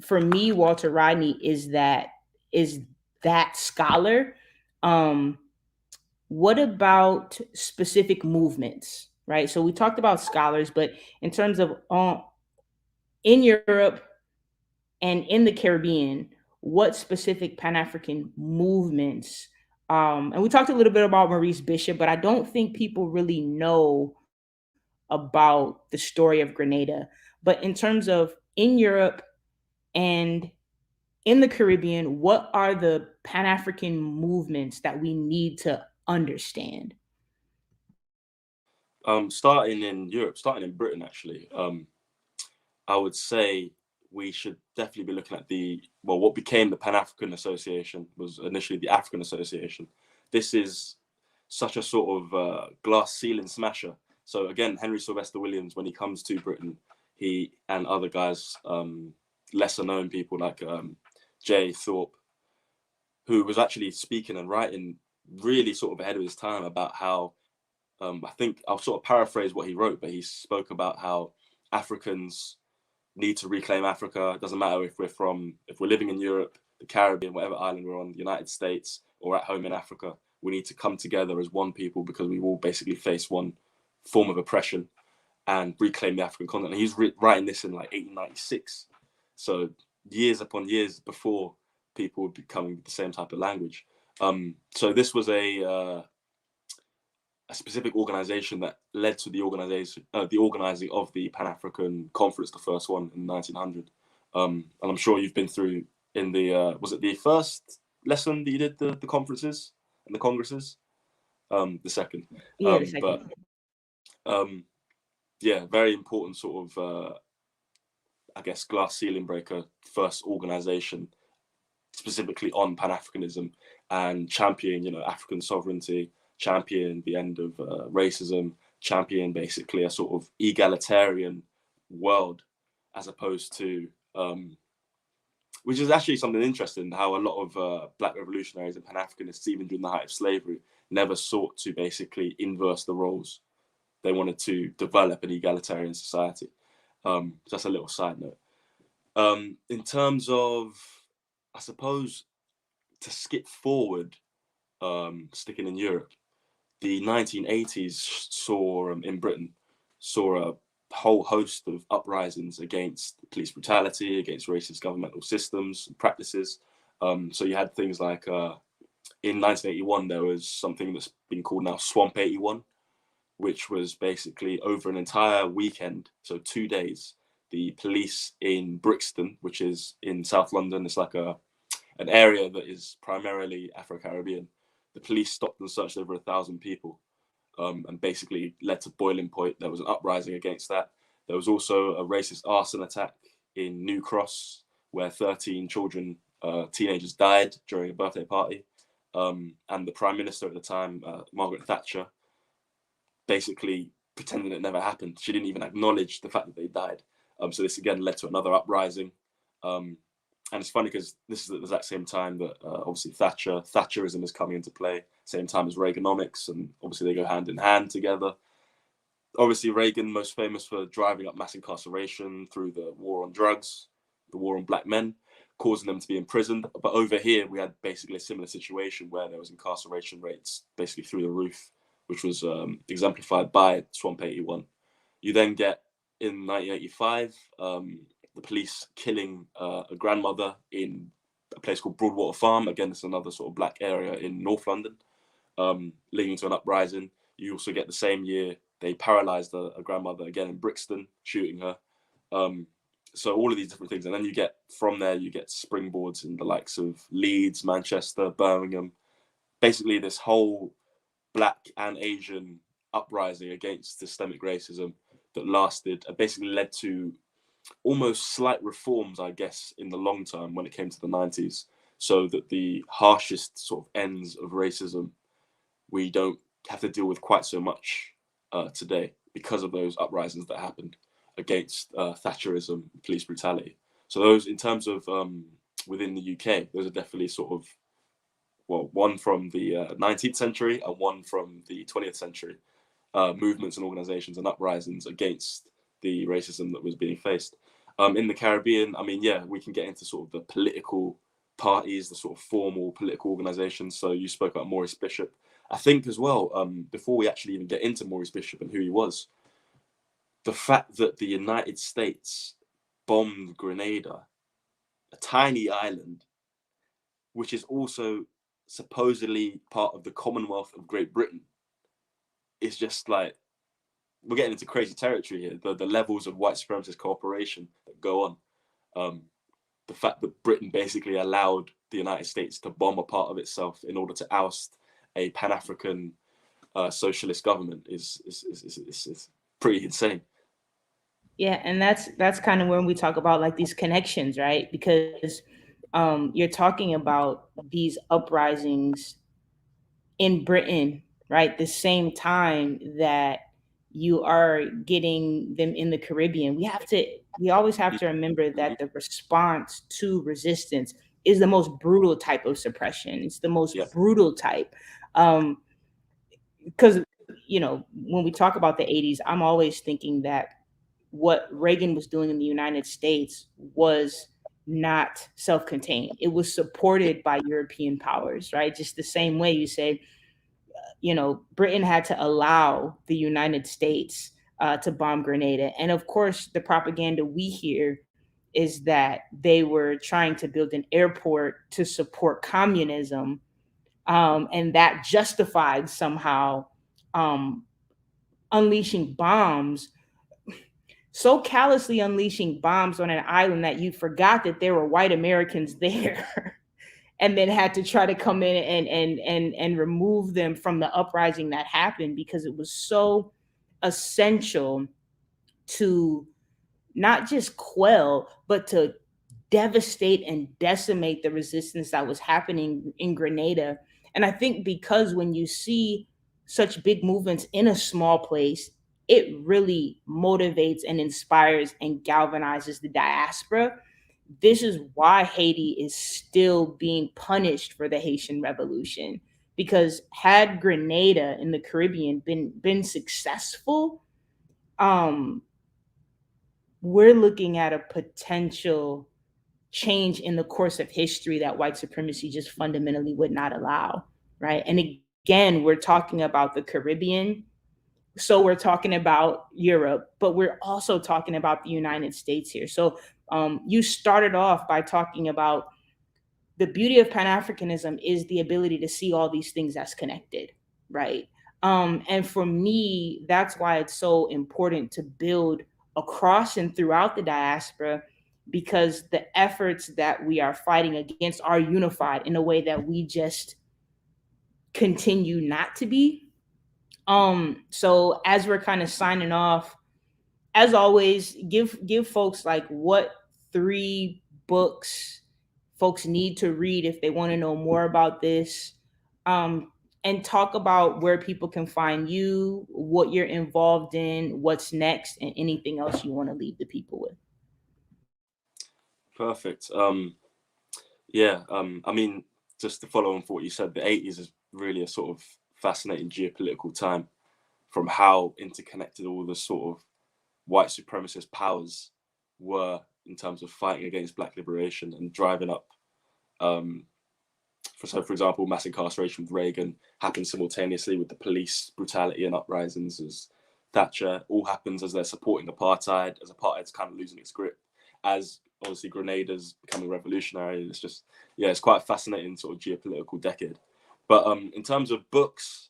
for me, Walter Rodney is that scholar. What about specific movements, right? So we talked about scholars, but in terms of in Europe and in the Caribbean, what specific Pan-African movements? And we talked a little bit about Maurice Bishop, but I don't think people really know about the story of Grenada. But in terms of in Europe and in the Caribbean, what are the Pan-African movements that we need to understand? Starting in Europe, starting in Britain, actually, I would say we should definitely be looking at what became the Pan-African Association, was initially the African Association. This is such a sort of glass ceiling smasher. So again, Henry Sylvester Williams, when he comes to Britain, he and other guys, lesser known people like J. Thorpe, who was actually speaking and writing really sort of ahead of his time about how, I think I'll sort of paraphrase what he wrote, but he spoke about how Africans need to reclaim Africa. It doesn't matter if we're living in Europe, the Caribbean, whatever island we're on, the United States, or at home in Africa. We need to come together as one people because we all basically face one form of oppression and reclaim the African continent. And he's writing this in like 1896. So years upon years before people would be coming with the same type of language. So this was a specific organization that led to the organizing of the Pan-African Conference, the first one in 1900. And I'm sure you've been through in the, was it the first lesson that you did, the conferences and the congresses? The second. Yeah, the second. But yeah, very important sort of, I guess, glass ceiling breaker, first organization specifically on Pan-Africanism and championing, African sovereignty, champion the end of racism, champion basically a sort of egalitarian world, as opposed to, which is actually something interesting, how a lot of Black revolutionaries and Pan-Africanists, even during the height of slavery, never sought to basically inverse the roles. They wanted to develop an egalitarian society. Just a little side note. In terms of, I suppose, to skip forward, sticking in Europe, the 1980s saw, in Britain, saw a whole host of uprisings against police brutality, against racist governmental systems and practices. So you had things like, in 1981, there was something that's been called now Swamp 81, which was basically over an entire weekend, so 2 days, the police in Brixton, which is in South London, it's like an area that is primarily Afro-Caribbean. The police stopped and searched over 1,000 people, and basically led to boiling point. There was an uprising against that. There was also a racist arson attack in New Cross, where 13 children, teenagers died during a birthday party. And the Prime Minister at the time, Margaret Thatcher, basically pretending it never happened. She didn't even acknowledge the fact that they died. So this again led to another uprising. And it's funny because this is at the exact same time that obviously Thatcherism is coming into play, same time as Reaganomics, and obviously they go hand in hand together. Obviously Reagan, most famous for driving up mass incarceration through the war on drugs, the war on black men, causing them to be imprisoned. But over here, we had basically a similar situation where there was incarceration rates basically through the roof, which was exemplified by Swamp 81. You then get, in 1985, the police killing a grandmother in a place called Broadwater Farm. Again, it's another sort of black area in North London, leading to an uprising. You also get the same year, they paralyzed a grandmother again in Brixton, shooting her. So all of these different things. And then you get, from there, you get springboards in the likes of Leeds, Manchester, Birmingham. Basically this whole Black and Asian uprising against systemic racism that lasted, basically led to almost slight reforms, I guess, in the long term when it came to the 90s, so that the harshest sort of ends of racism we don't have to deal with quite so much today because of those uprisings that happened against Thatcherism, police brutality. So those, in terms of within the UK, those are definitely sort of, well, one from the 19th century and one from the 20th century movements and organizations and uprisings against the racism that was being faced. In the Caribbean, I mean, yeah, we can get into sort of the political parties, the sort of formal political organizations. So you spoke about Maurice Bishop. I think as well, before we actually even get into Maurice Bishop and who he was, the fact that the United States bombed Grenada, a tiny island, which is also supposedly part of the Commonwealth of Great Britain, is just like, we're getting into crazy territory here. The levels of white supremacist cooperation that go on. The fact that Britain basically allowed the United States to bomb a part of itself in order to oust a Pan-African socialist government is pretty insane. Yeah, and that's kind of when we talk about like these connections, right? Because you're talking about these uprisings in Britain, right? The same time that you are getting them in the Caribbean. We always have to remember that the response to resistance is the most brutal type of suppression. It's the most brutal type. Because, you know, when we talk about the 80s, I'm always thinking that what Reagan was doing in the United States was not self-contained. It was supported by European powers, right? Just the same way you say, you know, Britain had to allow the United States to bomb Grenada. And of course, the propaganda we hear is that they were trying to build an airport to support communism. And that justified somehow unleashing bombs, so callously unleashing bombs on an island that you forgot that there were white Americans there. And then had to try to come in and remove them from the uprising that happened, because it was so essential to not just quell, but to devastate and decimate the resistance that was happening in Grenada. And I think because when you see such big movements in a small place, it really motivates and inspires and galvanizes the diaspora. This is why Haiti is still being punished for the Haitian Revolution, because had Grenada in the Caribbean been successful, we're looking at a potential change in the course of history that white supremacy just fundamentally would not allow, right? And again, we're talking about the Caribbean, so we're talking about Europe, but we're also talking about the United States here. So you started off by talking about the beauty of Pan-Africanism is the ability to see all these things as connected, right? And for me, that's why it's so important to build across and throughout the diaspora, because the efforts that we are fighting against are unified in a way that we just continue not to be. So as we're kind of signing off, as always, give folks like what 3 books folks need to read if they want to know more about this, and talk about where people can find you, what you're involved in, what's next, and anything else you want to leave the people with. Perfect. I mean, just to follow on for what you said, the 80s is really a sort of fascinating geopolitical time, from how interconnected all the sort of white supremacist powers were in terms of fighting against Black liberation and driving up. For example, mass incarceration with Reagan happened simultaneously with the police brutality and uprisings as Thatcher. All happens as they're supporting apartheid, as apartheid's kind of losing its grip, as obviously Grenada's becoming revolutionary. It's just, it's quite a fascinating sort of geopolitical decade. But in terms of books,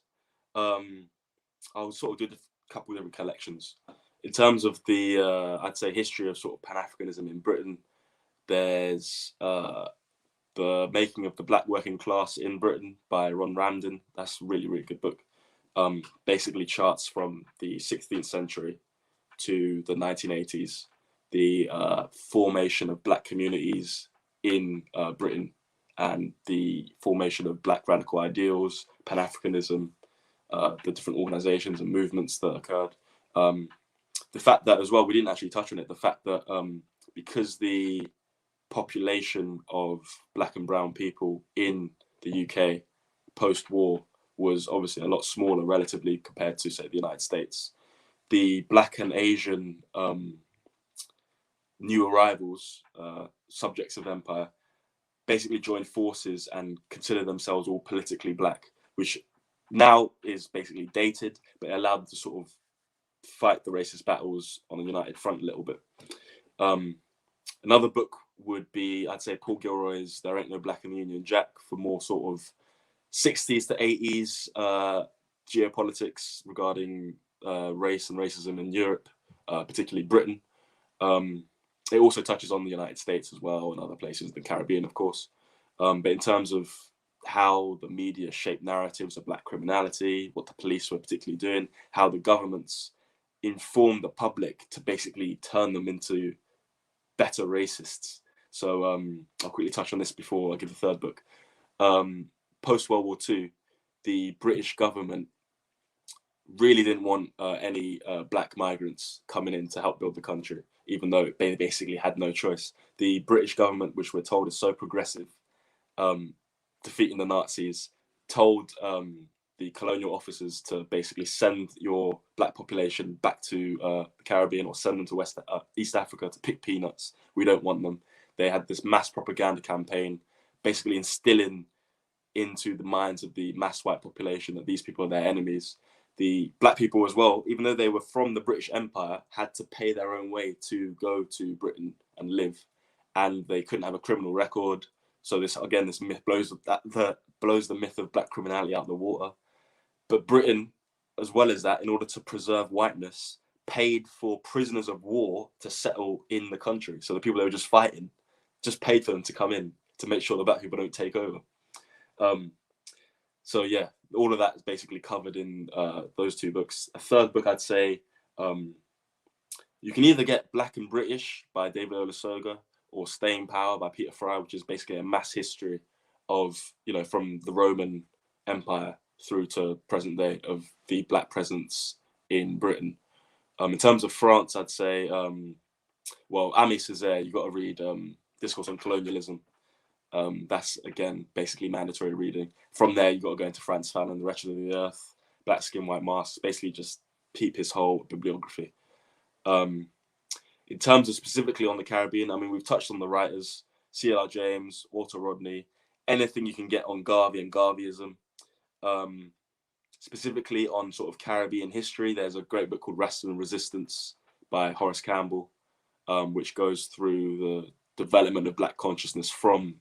I'll sort of do a couple of different collections. In terms of the, I'd say, history of sort of Pan-Africanism in Britain, there's The Making of the Black Working Class in Britain by Ron Ramden. That's a really, really good book. Basically charts from the 16th century to the 1980s, the formation of Black communities in Britain and the formation of Black radical ideals, Pan-Africanism, the different organizations and movements that occurred. The fact that as well, we didn't actually touch on it, the fact that because the population of Black and brown people in the UK post-war was obviously a lot smaller relatively compared to, say, the United States, the Black and Asian new arrivals, subjects of empire, basically joined forces and consider themselves all politically Black, which now is basically dated, but it allowed them to sort of fight the racist battles on a united front a little bit. Another book would be, I'd say, Paul Gilroy's There Ain't No Black in the Union Jack, for more sort of 60s to 80s geopolitics regarding race and racism in Europe, particularly Britain. It also touches on the United States as well and other places, the Caribbean, of course. But in terms of how the media shaped narratives of Black criminality, what the police were particularly doing, how the governments informed the public to basically turn them into better racists. So I'll quickly touch on this before I give the third book. Post-World War II, the British government really didn't want any Black migrants coming in to help build the country, even though they basically had no choice. The British government, which we're told is so progressive, defeating the Nazis, told the colonial officers to basically send your Black population back to the Caribbean or send them to East Africa to pick peanuts. We don't want them. They had this mass propaganda campaign, basically instilling into the minds of the mass white population that these people are their enemies. The Black people as well, even though they were from the British Empire, had to pay their own way to go to Britain and live, and they couldn't have a criminal record. So this myth blows the myth of Black criminality out of the water. But Britain, as well as that, in order to preserve whiteness, paid for prisoners of war to settle in the country. So the people they were just fighting, just paid for them to come in to make sure the Black people don't take over. So yeah, all of that is basically covered in those two books. A third book, I'd say, you can either get Black and British by David Olusoga or Staying Power by Peter Fry, which is basically a mass history of, from the Roman Empire through to present day of the Black presence in Britain. In terms of France, I'd say, Aimé Césaire, you've got to read Discourse on Colonialism. That's, again, basically mandatory reading. From there, you've got to go into Frantz Fanon, The Wretched of the Earth, Black Skin, White Mask, basically just peep his whole bibliography. In terms of specifically on the Caribbean, I mean, we've touched on the writers, C.L.R. James, Walter Rodney, anything you can get on Garvey and Garveyism. Specifically on sort of Caribbean history, there's a great book called Racism and Resistance by Horace Campbell, which goes through the development of Black consciousness from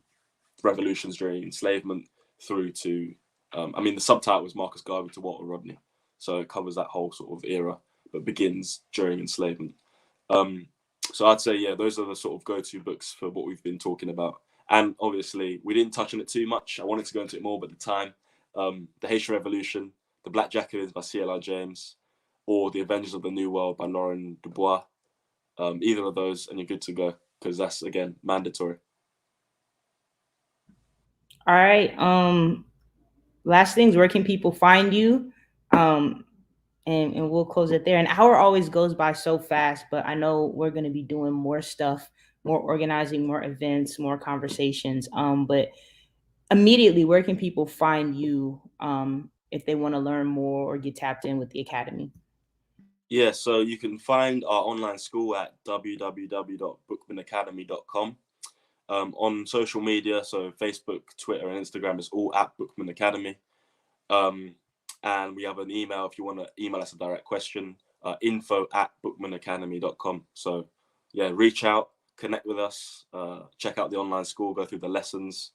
revolutions during enslavement through to, the subtitle was Marcus Garvey to Walter Rodney. So it covers that whole sort of era, but begins during enslavement. So I'd say, yeah, those are the sort of go-to books for what we've been talking about. And obviously, we didn't touch on it too much. I wanted to go into it more, but at the time, The Haitian Revolution, The Black Jacobins by C.L.R. James, or The Avengers of the New World by Lauren Dubois. Either of those, and you're good to go, because that's, again, mandatory. All right. Last things, where can people find you? And we'll close it there. An hour always goes by so fast, but I know we're going to be doing more stuff, more organizing, more events, more conversations. But immediately, where can people find you if they want to learn more or get tapped in with the Academy? Yeah, so you can find our online school at www.boukmanacademy.com. On social media, so Facebook, Twitter, and Instagram is all at Boukman Academy. And we have an email if you want to email us a direct question, info@boukmanacademy.com. So yeah, reach out, connect with us, check out the online school, go through the lessons,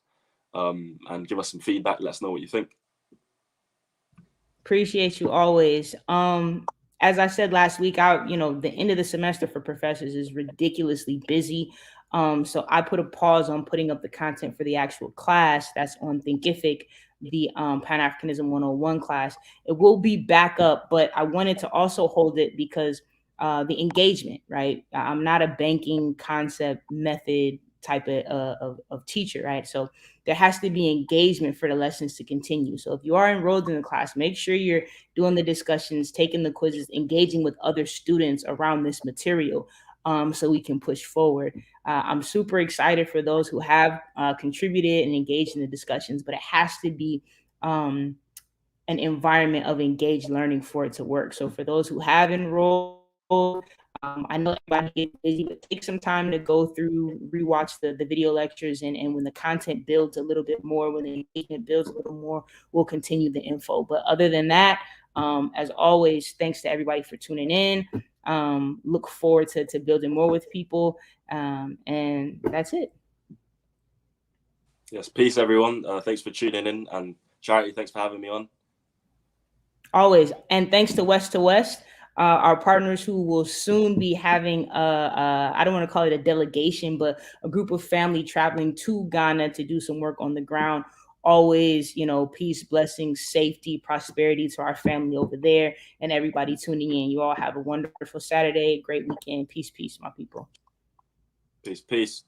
and give us some feedback. Let us know what you think. Appreciate you always. As I said last week, the end of the semester for professors is ridiculously busy. So I put a pause on putting up the content for the actual class that's on Thinkific, the Pan-Africanism 101 class. It will be back up, but I wanted to also hold it because the engagement, right? I'm not a banking concept method type of teacher, right? So there has to be engagement for the lessons to continue. So if you are enrolled in the class, make sure you're doing the discussions, taking the quizzes, engaging with other students around this material, so we can push forward. I'm super excited for those who have contributed and engaged in the discussions, but it has to be an environment of engaged learning for it to work. So for those who have enrolled, I know everybody gets busy, but take some time to go through, rewatch the video lectures, and when the content builds a little bit more, when the engagement builds a little more, we'll continue the info. But other than that, as always, thanks to everybody for tuning in. Look forward to building more with people, and that's it. Yes, peace everyone. Thanks for tuning in, and Charity, thanks for having me on. Always. And thanks to West, our partners who will soon be having I don't want to call it a delegation, but a group of family traveling to Ghana to do some work on the ground. Always, peace, blessings, safety, prosperity to our family over there, and everybody tuning in. You all have a wonderful Saturday, great weekend. Peace, my people. Peace.